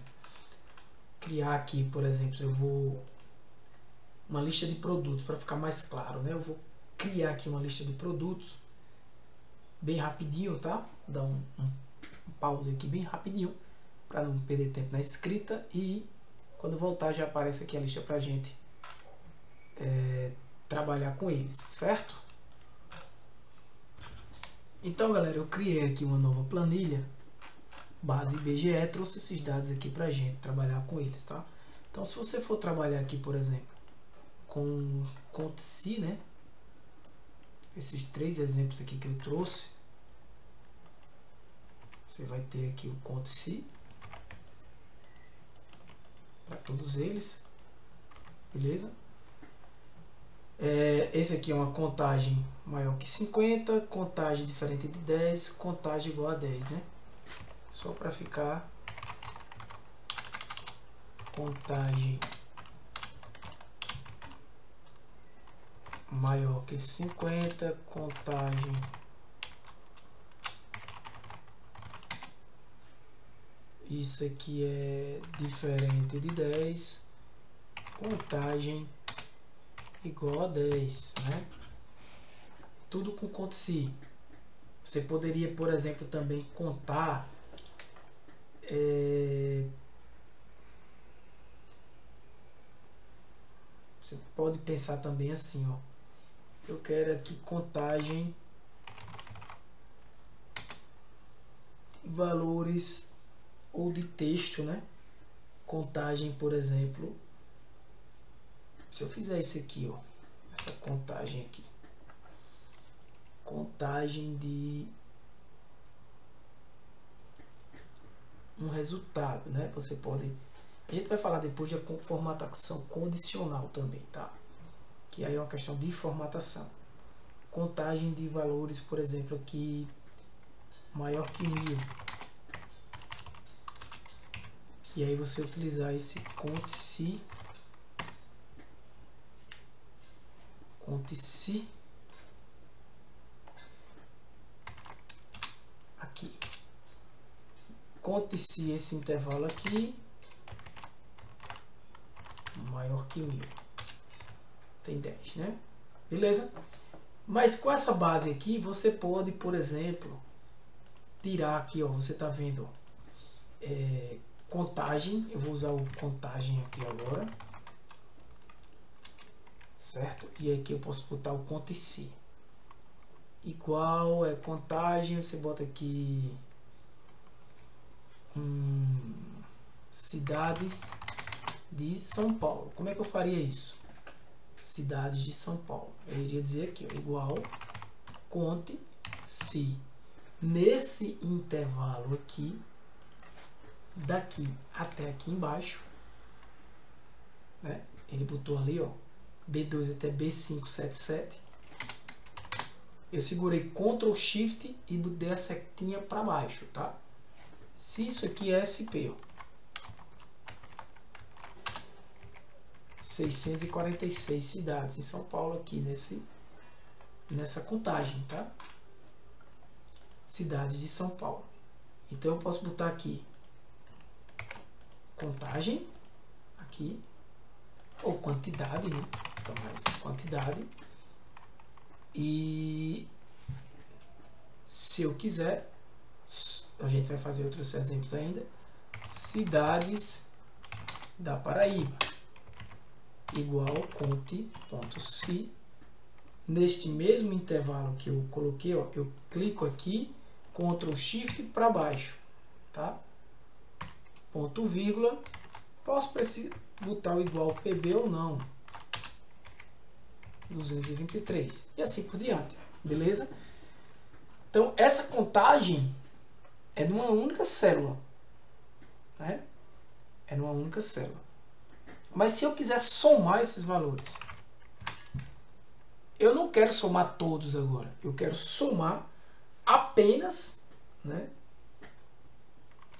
criar aqui, por exemplo, uma lista de produtos para ficar mais claro, né? Eu vou criar aqui uma lista de produtos bem rapidinho, tá? Dar um pause aqui bem rapidinho para não perder tempo na escrita, e quando voltar já aparece aqui a lista para a gente trabalhar com eles, certo? Então, galera, eu criei aqui uma nova planilha base IBGE, trouxe esses dados aqui pra gente trabalhar com eles, tá? Então, se você for trabalhar aqui, por exemplo, com conte-se, né? Esses 3 exemplos aqui que eu trouxe, você vai ter aqui o conte-se para todos eles, beleza? Esse aqui é uma contagem maior que 50, contagem diferente de 10, contagem igual a 10, né? Só para ficar contagem maior que 50, contagem isso aqui é diferente de 10, contagem igual a 10, né? Tudo com conte-se. Você poderia, por exemplo, também contar você pode pensar também assim, ó. Eu quero aqui contagem valores ou de texto, né? Contagem, por exemplo, se eu fizer isso aqui, ó, essa contagem aqui, contagem de um resultado, né? Você pode, a gente vai falar depois de formatação condicional também, tá? Que aí é uma questão de formatação. Contagem de valores, por exemplo, aqui maior que 1000. E aí você utilizar esse conte-se aqui. Conte-se esse intervalo aqui maior que 1000. Tem 10, né? Beleza? Mas com essa base aqui, você pode, por exemplo, tirar aqui, ó, você tá vendo, contagem, eu vou usar o contagem aqui agora, certo? E aqui eu posso botar o conte-se igual, contagem, você bota aqui cidades de São Paulo. Como é que eu faria isso? Cidades de São Paulo. Eu iria dizer aqui, ó, igual conte-se nesse intervalo aqui, daqui até aqui embaixo, né? Ele botou ali, ó, B2 até B577. Eu segurei Ctrl Shift e dei a setinha para baixo, tá? Se isso aqui é SP, ó, 646 cidades em São Paulo aqui nessa contagem, tá? Cidades de São Paulo. Então eu posso botar aqui contagem aqui, ou quantidade, né? Então mais quantidade. E se eu quiser, a gente vai fazer outros exemplos ainda, cidades da Paraíba igual conte.se neste mesmo intervalo que eu coloquei, ó, eu clico aqui, Ctrl Shift para baixo, tá? Ponto vírgula, posso botar o igual PB ou não, 223 e assim por diante, beleza? Então essa contagem é numa única célula, né? É numa única célula. Mas se eu quiser somar esses valores, eu não quero somar todos agora, eu quero somar apenas, né,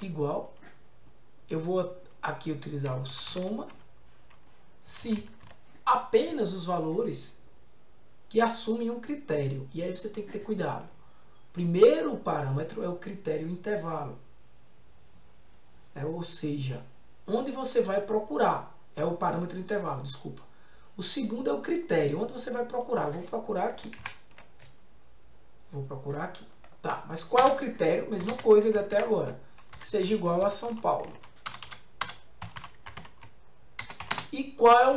igual, eu vou aqui utilizar o soma se apenas os valores que assumem um critério. E aí você tem que ter cuidado. Primeiro parâmetro é o critério intervalo, ou seja, onde você vai procurar é o parâmetro intervalo, desculpa. O segundo é o critério, onde você vai procurar. Eu vou procurar aqui. Vou procurar aqui. Tá, mas qual é o critério? Mesma coisa de até agora. Que seja igual a São Paulo. E qual é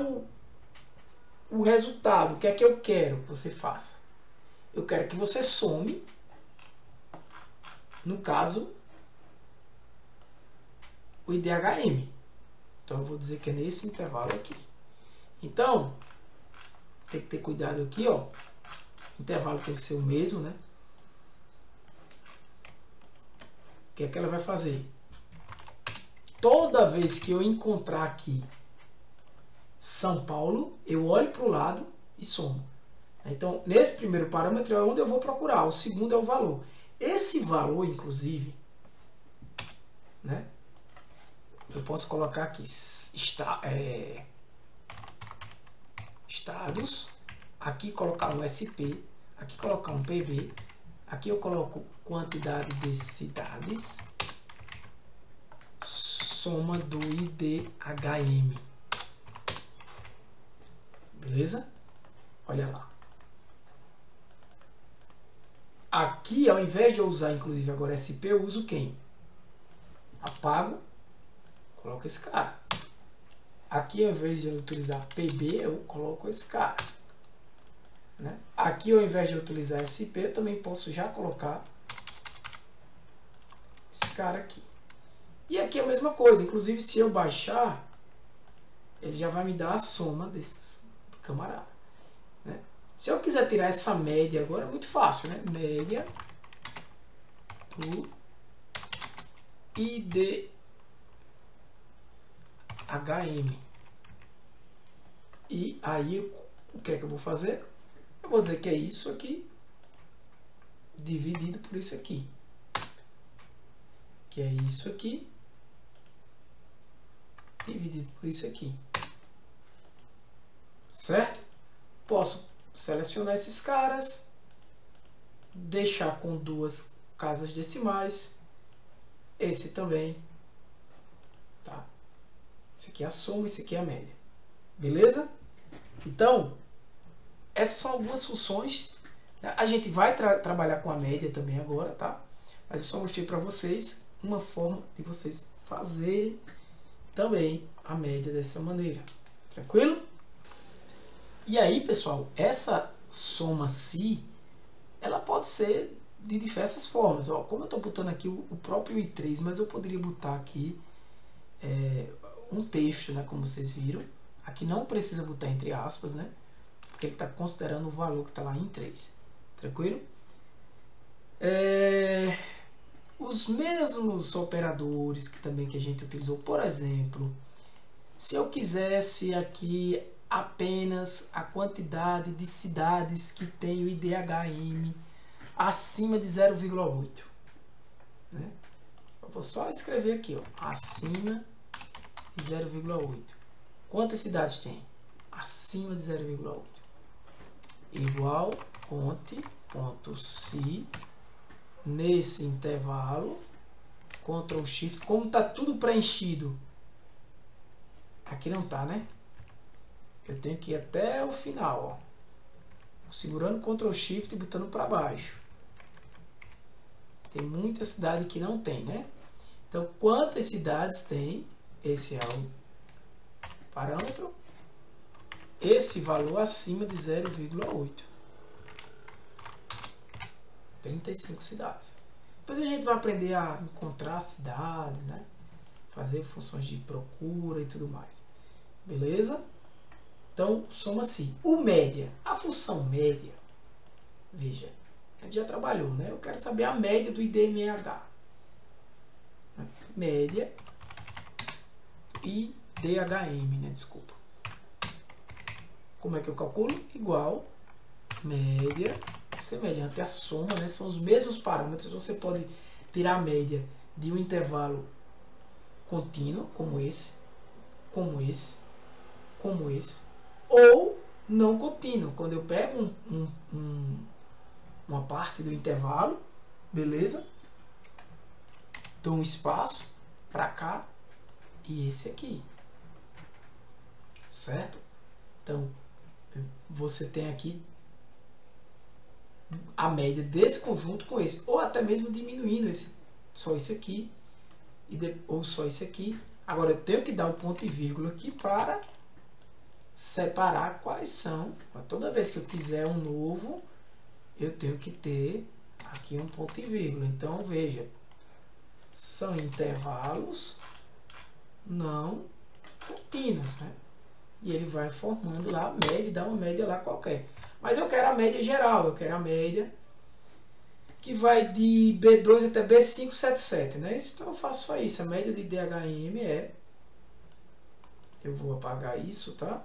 o resultado? O que é que eu quero que você faça? Eu quero que você some, no caso, o IDHM. Então eu vou dizer que é nesse intervalo aqui. Então, tem que ter cuidado aqui, ó. O intervalo tem que ser o mesmo, né? O que é que ela vai fazer? Toda vez que eu encontrar aqui São Paulo, eu olho para o lado e somo. Então, nesse primeiro parâmetro é onde eu vou procurar. O segundo é o valor. Esse valor, inclusive, né? Eu posso colocar aqui estados, aqui colocar um SP, aqui colocar um PB, aqui eu coloco quantidade de cidades, soma do IDHM. Beleza? Olha lá. Aqui, ao invés de eu usar, inclusive, agora SP, eu uso quem? Apago, coloco esse cara. Aqui, ao invés de eu utilizar PB, eu coloco esse cara. Né? Aqui, ao invés de eu utilizar SP, eu também posso já colocar esse cara aqui. E aqui é a mesma coisa. Inclusive, se eu baixar, ele já vai me dar a soma desses camaradas. Né? Se eu quiser tirar essa média agora, é muito fácil. Né? Média do IDHM. E aí, o que é que eu vou fazer? Eu vou dizer que é isso aqui dividido por isso aqui. Que é isso aqui dividido por isso aqui. Certo? Posso selecionar esses caras, deixar com duas casas decimais, esse também, tá? Esse aqui é a soma, esse aqui é a média. Beleza? Então, essas são algumas funções. A gente vai trabalhar com a média também agora, tá? Mas eu só mostrei para vocês uma forma de vocês fazerem também a média dessa maneira. Tranquilo? E aí, pessoal, essa soma-se, ela pode ser de diversas formas. Ó, como eu estou botando aqui o próprio I3, mas eu poderia botar aqui um texto, né, como vocês viram. Aqui não precisa botar entre aspas, né? Porque ele está considerando o valor que está lá em 3. Tranquilo? Os mesmos operadores que a gente utilizou, por exemplo, se eu quisesse aqui apenas a quantidade de cidades que tem o IDHM acima de 0,8, né? Eu vou só escrever aqui, ó, acima de 0,8. Quantas cidades tem? Acima de 0,8. Igual, conte.se, nesse intervalo, Ctrl Shift, como está tudo preenchido, aqui não está, né? Eu tenho que ir até o final, ó, segurando Ctrl Shift e botando para baixo. Tem muita cidade que não tem, né? Então, quantas cidades tem? Esse é o parâmetro. Esse valor acima de 0,8. 35 cidades. Depois a gente vai aprender a encontrar cidades, né? Fazer funções de procura e tudo mais. Beleza? Então, soma-se. O média. A função média. Veja, a gente já trabalhou, né? Eu quero saber a média do IDMH. Média IDHM, né? Desculpa. Como é que eu calculo? Igual média semelhante à soma, né? São os mesmos parâmetros. Você pode tirar a média de um intervalo contínuo, como esse, como esse, como esse, ou não contínuo, quando eu pego uma parte do intervalo, beleza? Dou um espaço para cá e esse aqui, certo? Então, você tem aqui a média desse conjunto com esse, ou até mesmo diminuindo só esse aqui, ou só esse aqui. Agora eu tenho que dar o ponto e vírgula aqui para separar quais são. Toda vez que eu quiser um novo, eu tenho que ter aqui um ponto e vírgula. Então veja, são intervalos não contínuos, né? E ele vai formando lá a média, dá uma média lá qualquer. Mas eu quero a média geral, eu quero a média que vai de B2 até B577, né? Então eu faço só isso, a média de IDHM é, eu vou apagar isso, tá?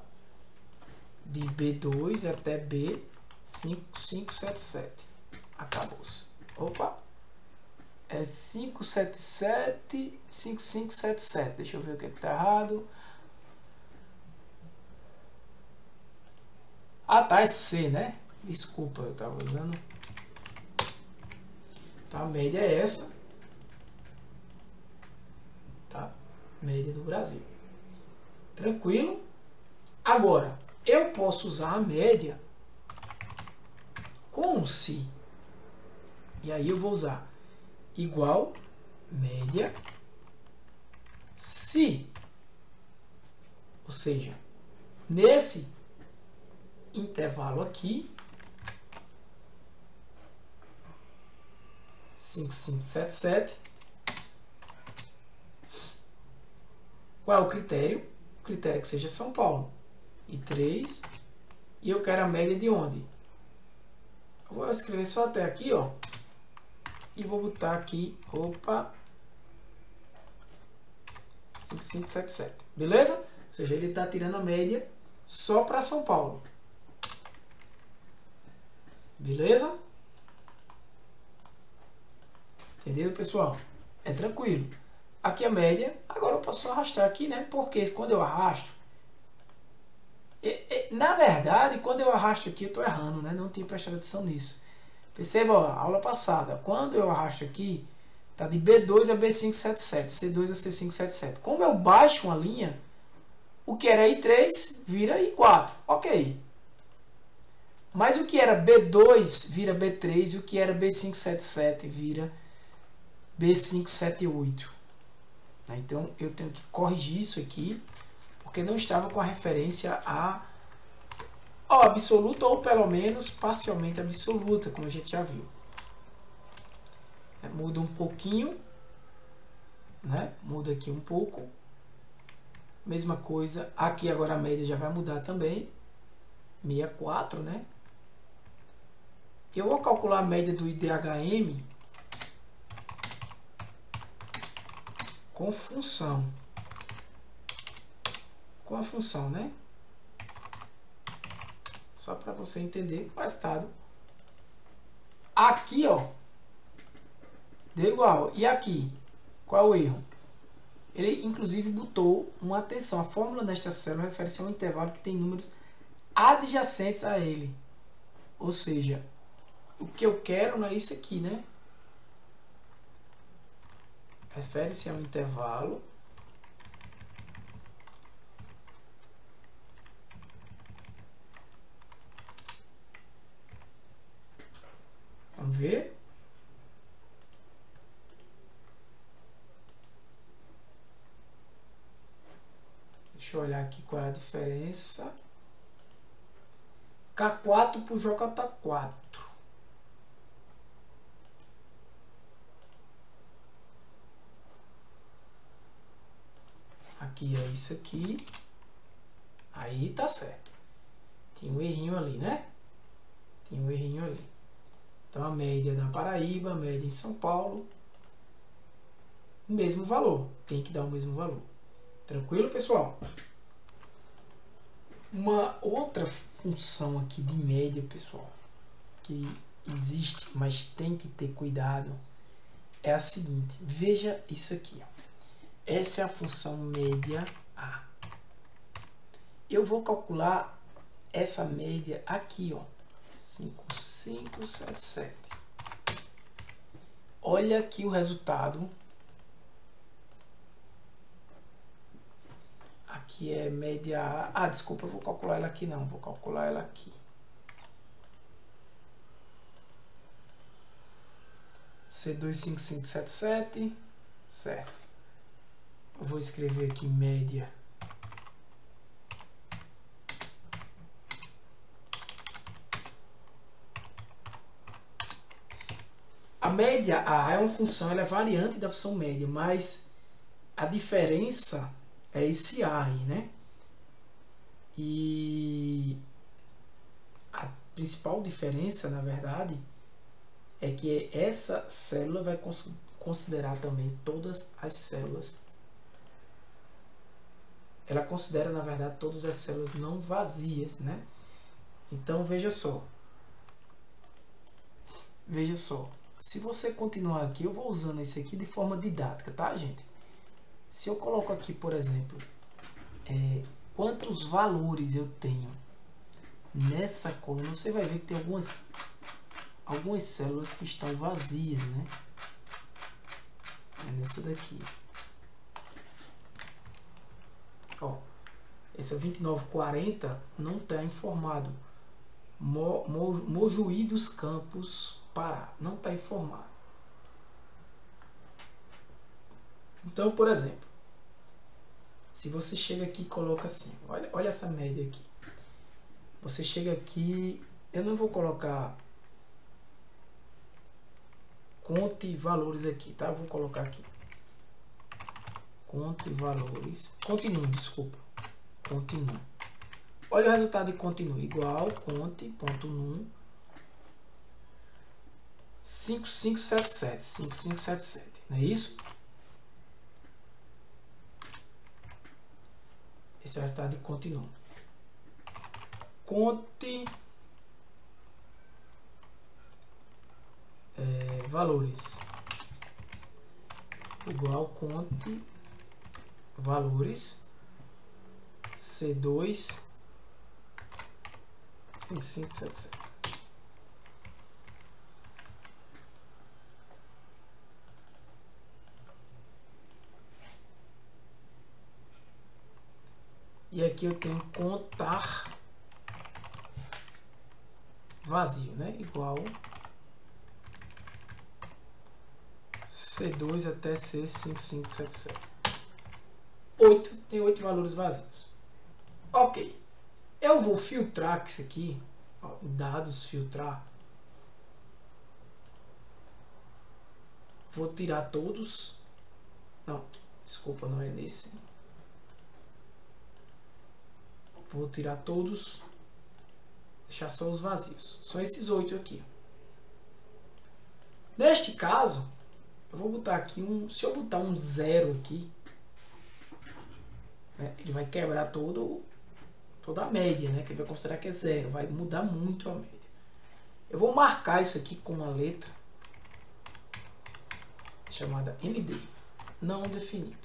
De B2 até B5577. Acabou-se. Opa! É 577, 5577. Deixa eu ver o que está errado. Ah, tá, é C, né? Desculpa, eu estava usando. Tá, a média é essa. Tá? Média do Brasil. Tranquilo? Agora, eu posso usar a média com se. E aí eu vou usar igual média se. Ou seja, nesse intervalo aqui, 5577, qual é o critério? O critério é que seja São Paulo. E 3. E eu quero a média de onde? Eu vou escrever só até aqui, ó. E vou botar aqui, opa, 5577. Beleza? Ou seja, ele está tirando a média só para São Paulo. Beleza? Entendeu, pessoal? É tranquilo. Aqui a média. Agora eu posso arrastar aqui, né? Porque quando eu arrasto, na verdade, quando eu arrasto aqui, eu estou errando, né? Não tinha prestado atenção nisso. Perceba, ó, a aula passada. Quando eu arrasto aqui, tá de B2 a B577, C2 a C577. Como eu baixo uma linha, o que era I3 vira I4. Ok. Mas o que era B2 vira B3 e o que era B577 vira B578. Então eu tenho que corrigir isso aqui, porque não estava com a referência a absoluta ou pelo menos parcialmente absoluta, como a gente já viu. Muda um pouquinho, né? Muda aqui um pouco. Mesma coisa, aqui agora a média já vai mudar também. 64, né? Eu vou calcular a média do IDHM com função. Com a função, né? Só para você entender o resultado. Aqui, ó, deu igual. E aqui, qual é o erro? Ele, inclusive, botou uma atenção. A fórmula desta célula refere-se a um intervalo que tem números adjacentes a ele. Ou seja, o que eu quero não é isso aqui, né? Refere-se a um intervalo vamos ver. Deixa eu olhar aqui qual é a diferença. K4 para o JK4. aqui é isso aqui. Aí tá certo. Tinha um errinho ali, né? Tinha um errinho ali. Então a média da Paraíba, a média em São Paulo, o mesmo valor. Tem que dar o mesmo valor. Tranquilo, pessoal? Uma outra função aqui de média, pessoal, que existe, mas tem que ter cuidado, é a seguinte. Veja isso aqui. Ó. Essa é a função média A. Eu vou calcular essa média aqui, ó, 5577. Olha aqui o resultado. Aqui é média A. Ah, desculpa, eu vou calcular ela aqui não. Vou calcular ela aqui. C25577. Certo. Eu vou escrever aqui média. A média A é uma função, ela é variante da função média, mas a diferença é esse A aí, né? E a principal diferença, na verdade, é que essa célula vai considerar também todas as células. Ela considera, na verdade, todas as células não vazias, né? Então, veja só. Veja só. Se você continuar aqui, eu vou usando esse aqui de forma didática, tá, gente? Se eu coloco aqui, por exemplo, quantos valores eu tenho nessa coluna, você vai ver que tem algumas células que estão vazias, né? É nessa daqui. Ó, essa 2940 não está informado. Mojuí dos Campos, Pará, não está informado. Então, por exemplo, se você chega aqui e coloca assim, olha essa média aqui. Você chega aqui, eu não vou colocar conte valores aqui, tá? Eu vou colocar aqui. Conte valores. Continue, desculpa. Continue. Olha o resultado de continue. Igual conte.num 5577. 5577. Não é isso? Esse é o resultado de continue. Conte valores. Igual conte valores C2 5577. E aqui eu tenho contar vazio, né? Igual C2 até C5577. Tem 8 valores vazios. Ok. Eu vou filtrar isso aqui. Ó, dados, filtrar. Vou tirar todos. Não, desculpa, não é nesse. Vou tirar todos. Deixar só os vazios. São esses 8 aqui. Neste caso, eu vou botar aqui se eu botar um 0 aqui, né, ele vai quebrar toda a média, né? Que ele vai considerar que é 0. Vai mudar muito a média. Eu vou marcar isso aqui com uma letra chamada MD. Não definida.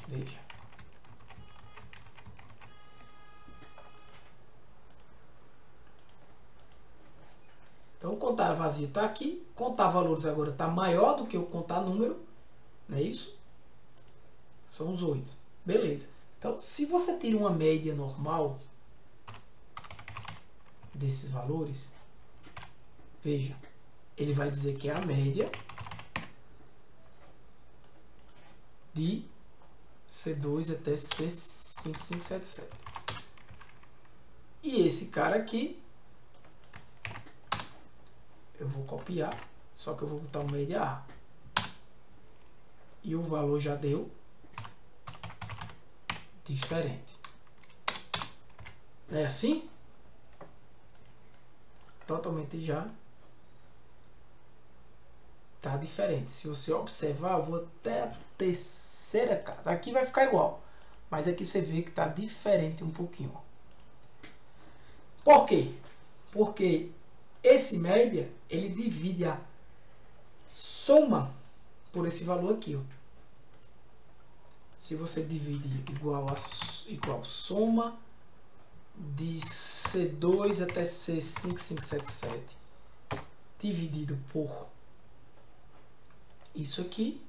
Veja. Então, o contar vazio está aqui. Contar valores agora está maior do que o contar número. Não é isso? São os 8. Beleza. Então, se você tira uma média normal desses valores, veja, ele vai dizer que é a média de C2 até C5577. E esse cara aqui, eu vou copiar, só que eu vou botar o média A. E o valor já deu diferente. Não é assim? Totalmente já tá diferente. Se você observar, eu vou até a terceira casa. Aqui vai ficar igual, mas aqui você vê que tá diferente um pouquinho. Por quê? Porque esse média, ele divide a soma por esse valor aqui, ó. Se você dividir igual soma de C2 até C5577 dividido por isso aqui,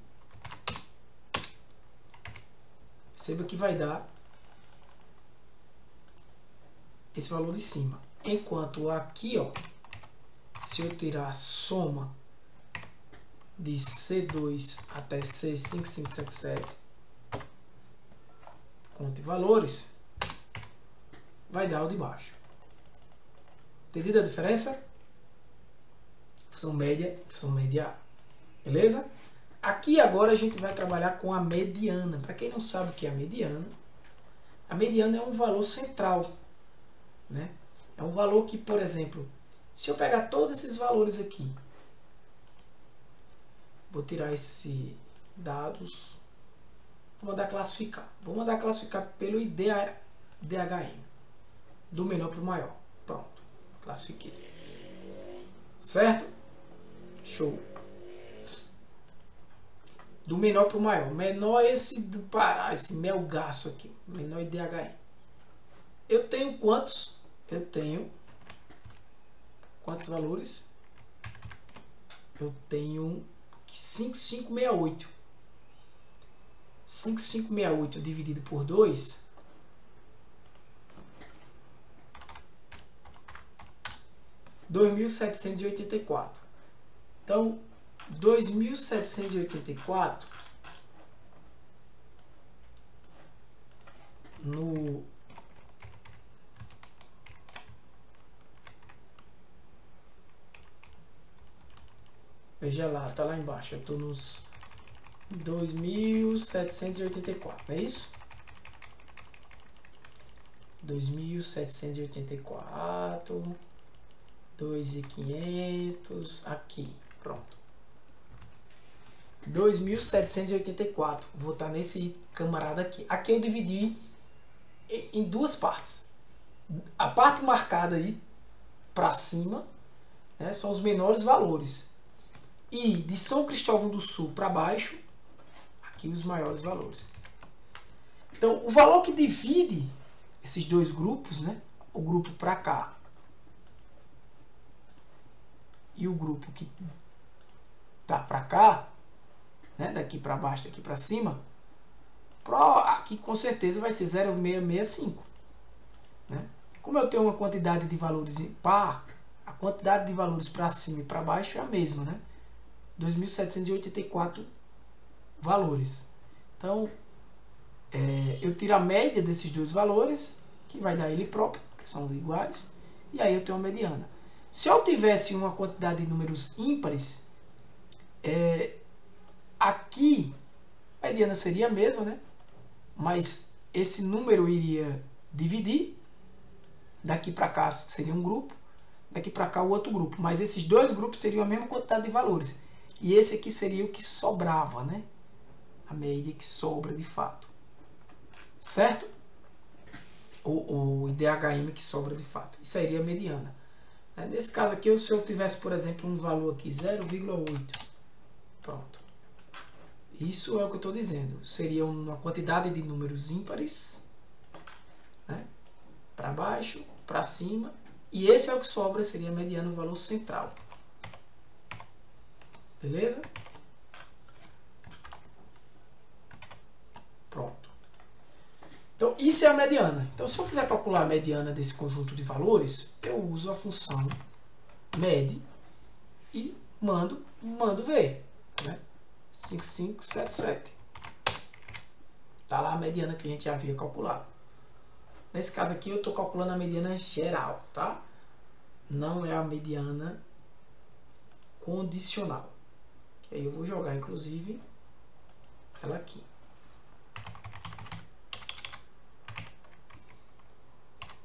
perceba que vai dar esse valor de cima. Enquanto aqui, ó, se eu tirar a soma de C2 até C5577, conte valores, vai dar o de baixo. Entendida a diferença? Função média, função média A. Beleza? Aqui agora a gente vai trabalhar com a mediana. Para quem não sabe o que é a mediana é um valor central, né? É um valor que, por exemplo, se eu pegar todos esses valores aqui, vou tirar esses dados, vou mandar classificar. Vou mandar classificar pelo IDHM, do menor para o maior. Pronto, classifiquei. Certo? Show. Do menor para o maior. O menor é esse do Pará, esse melgaço aqui. Menor IDHM. Eu tenho quantos? Eu tenho quantos valores? Eu tenho 5568. 5568 dividido por 2 2.784. Então, 2.784 no veja lá, tá lá embaixo, eu estou nos 2.784, não é isso? 2.784, 2.500, aqui, pronto. 2.784, vou estar nesse camarada aqui. Aqui eu dividi em duas partes. A parte marcada aí para cima, né, são os menores valores. E de São Cristóvão do Sul para baixo, aqui os maiores valores. Então, o valor que divide esses dois grupos, né, o grupo para cá e o grupo que tá para cá, né, daqui para baixo, daqui para cima, aqui com certeza vai ser 0,665. Né? Como eu tenho uma quantidade de valores em par, a quantidade de valores para cima e para baixo é a mesma, né? 2.784 valores. Então, eu tiro a média desses dois valores, que vai dar ele próprio, que são iguais, e aí eu tenho uma mediana. Se eu tivesse uma quantidade de números ímpares, aqui a mediana seria a mesma, né? Mas esse número iria dividir, daqui para cá seria um grupo, daqui para cá o outro grupo, mas esses dois grupos teriam a mesma quantidade de valores. E esse aqui seria o que sobrava, né? A média que sobra de fato. Certo? O IDHM que sobra de fato. Isso seria a mediana. Nesse caso aqui, se eu tivesse, por exemplo, um valor aqui, 0,8. Pronto. Isso é o que eu estou dizendo. Seria uma quantidade de números ímpares, né? Para baixo, para cima. E esse é o que sobra, seria a mediana, o valor central. Beleza? Pronto. Então, isso é a mediana. Então, se eu quiser calcular a mediana desse conjunto de valores, eu uso a função med e mando ver. Né? 5577. Está lá a mediana que a gente já havia calculado. Nesse caso aqui, eu estou calculando a mediana geral, tá? Não é a mediana condicional. Que aí eu vou jogar, inclusive, ela aqui.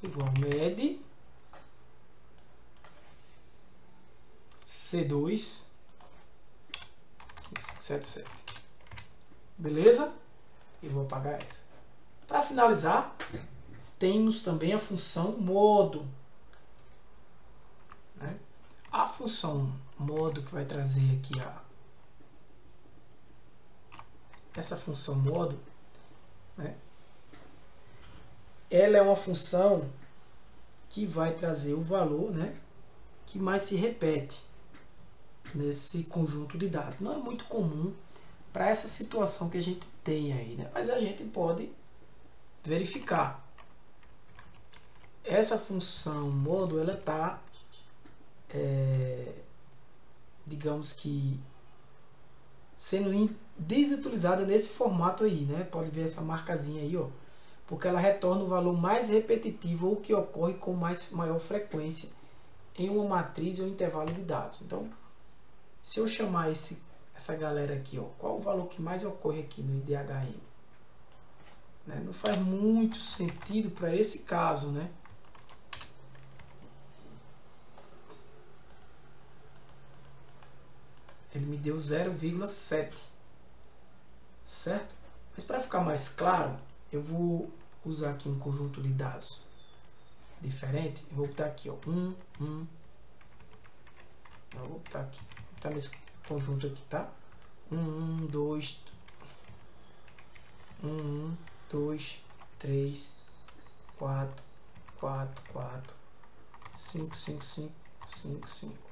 igual med C2 5577. Beleza? E vou apagar essa. Para finalizar, temos também a função modo. Né? A função modo que vai trazer aqui essa função modo, né? Ela é uma função que vai trazer o valor, né, que mais se repete nesse conjunto de dados. Não é muito comum para essa situação que a gente tem aí, né? Mas a gente pode verificar. Essa função modo, ela está, digamos que, sendo desutilizada nesse formato aí, né? Pode ver essa marcazinha aí, ó, porque ela retorna o valor mais repetitivo ou que ocorre com maior frequência em uma matriz ou intervalo de dados. Então, se eu chamar essa galera aqui, ó, qual o valor que mais ocorre aqui no IDHM? Né? Não faz muito sentido para esse caso, né? Ele me deu 0,7, certo? Mas para ficar mais claro, eu vou usar aqui um conjunto de dados diferente. Eu vou botar aqui, ó, eu vou botar aqui, nesse conjunto aqui, tá? 1, 2, 3, 4, 5, 5, 5, 5, 5.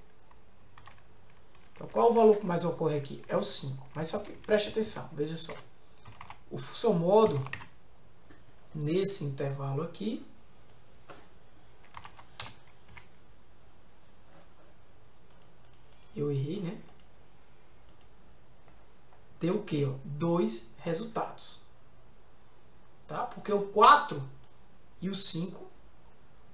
Então, qual o valor que mais ocorre aqui? É o 5. Mas só que preste atenção, veja só. O função modo, nesse intervalo aqui, eu errei, né? Deu o quê? Ó? 2 resultados. Tá? Porque o 4 e o 5,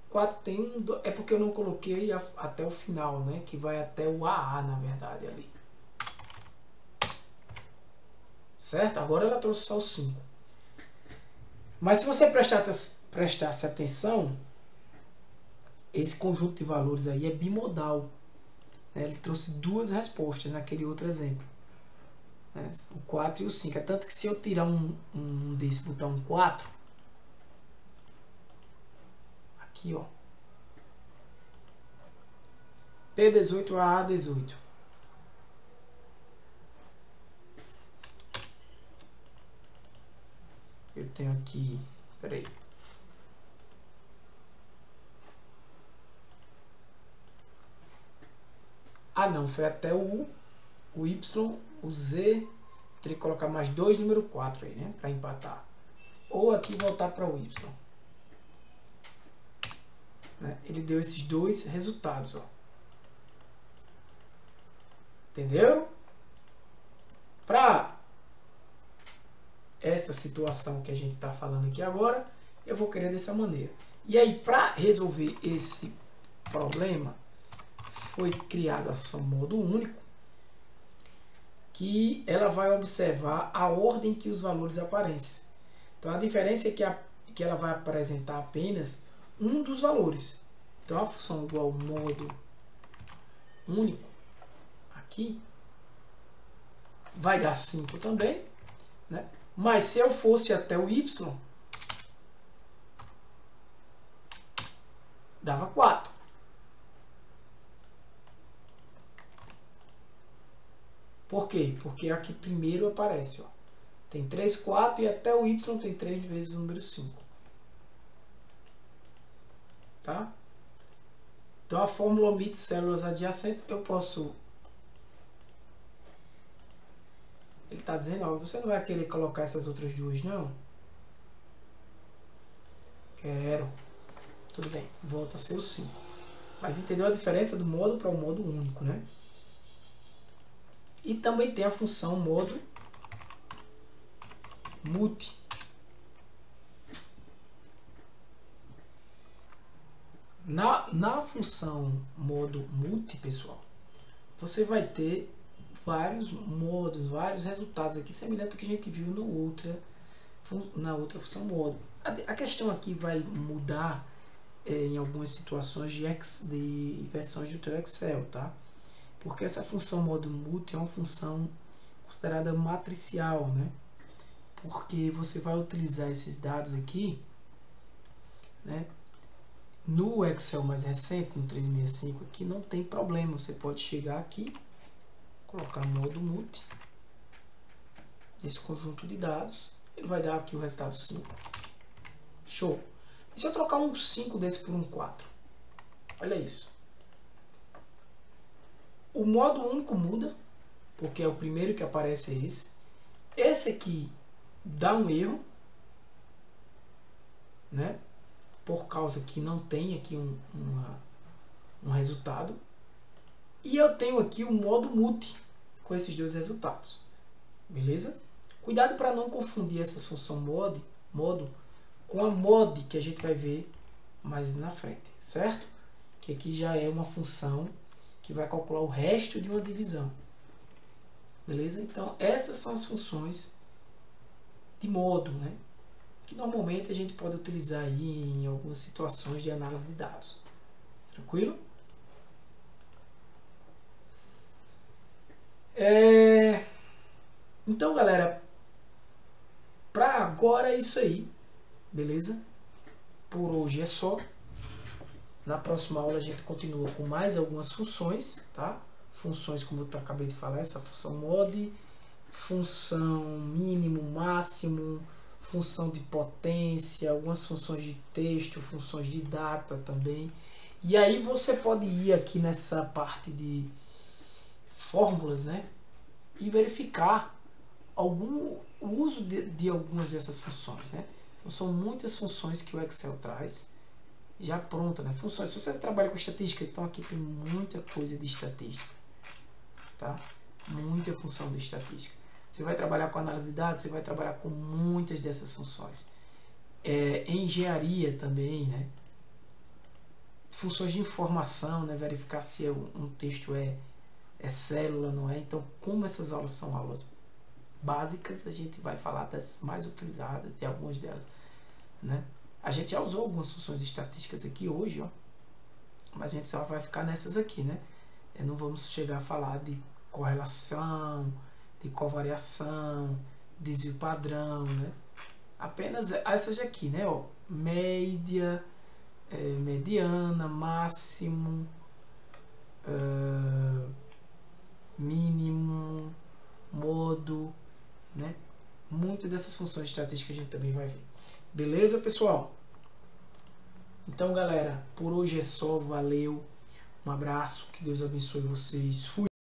4 tem é porque eu não coloquei até o final, né? Que vai até o AA, na verdade, ali. Certo? Agora ela trouxe só o 5. Mas se você prestasse atenção, esse conjunto de valores aí é bimodal. Né? Ele trouxe duas respostas naquele outro exemplo. Né? O 4 e o 5. É tanto que se eu tirar um desse e botar um 4, aqui, ó, P18 AA18. Eu tenho aqui, peraí. Ah, não, foi até o Y, o Z, teria que colocar mais 2, número 4 aí, né, para empatar. Ou aqui voltar para o Y. Né? Ele deu esses dois resultados, ó. Entendeu? Para essa situação que a gente está falando aqui agora, eu vou querer dessa maneira. E aí, para resolver esse problema, foi criada a função modo único, que ela vai observar a ordem que os valores aparecem. Então, a diferença é que ela vai apresentar apenas um dos valores. Então, a função igual modo único, aqui, vai dar 5 também, né? Mas se eu fosse até o Y, dava 4. Por quê? Porque aqui primeiro aparece, ó, tem 3, 4 e até o Y tem 3 vezes o número 5. Tá? Então a fórmula omite células adjacentes, eu posso... Ele está dizendo, ó, você não vai querer colocar essas outras duas, não? Quero. Tudo bem, volta a ser o 5. Mas entendeu a diferença do modo para o modo único, né? E também tem a função modo multi. Na função modo multi, pessoal, você vai ter vários modos, vários resultados aqui, semelhante ao que a gente viu na outra função modo. A questão aqui vai mudar em algumas situações de versões do teu Excel, tá? Porque essa função módulo multi é uma função considerada matricial, né? Porque você vai utilizar esses dados aqui, né? No Excel mais recente, no 365 aqui, não tem problema. Você pode chegar aqui, colocar módulo multi, esse conjunto de dados, ele vai dar aqui o resultado 5. Show! E se eu trocar um 5 desse por um 4? Olha isso. O modo único muda, porque é o primeiro que aparece é esse. Esse aqui dá um erro, né? Por causa que não tem aqui um resultado. E eu tenho aqui o modo multi com esses dois resultados. Beleza? Cuidado para não confundir essas funções modo com a mod que a gente vai ver mais na frente, certo? Que aqui já é uma função que vai calcular o resto de uma divisão. Beleza? Então, essas são as funções de modo, né? Que normalmente a gente pode utilizar aí em algumas situações de análise de dados. Tranquilo? Então, galera, para agora é isso aí. Beleza? Por hoje é só. Na próxima aula a gente continua com mais algumas funções, tá? Funções como eu acabei de falar, essa função mod, função mínimo, máximo, função de potência, algumas funções de texto, funções de data também. E aí você pode ir aqui nessa parte de fórmulas, né? E verificar o uso de algumas dessas funções, né? Então são muitas funções que o Excel traz já pronta, né? Funções. Se você trabalha com estatística, então aqui tem muita coisa de estatística, tá? Muita função de estatística. Você vai trabalhar com análise de dados, você vai trabalhar com muitas dessas funções. Engenharia também, né? Funções de informação, né? Verificar se um texto é célula, não é? Então, como essas aulas são aulas básicas, a gente vai falar das mais utilizadas, de algumas delas, né? A gente já usou algumas funções estatísticas aqui hoje, ó, mas a gente só vai ficar nessas aqui, né? Não vamos chegar a falar de correlação, de covariação, desvio padrão, né? Apenas essas aqui, né? Ó, média, mediana, máximo, mínimo, modo, né? Muitas dessas funções estatísticas a gente também vai ver. Beleza, pessoal? Então, galera, por hoje é só. Valeu. Um abraço. Que Deus abençoe vocês. Fui.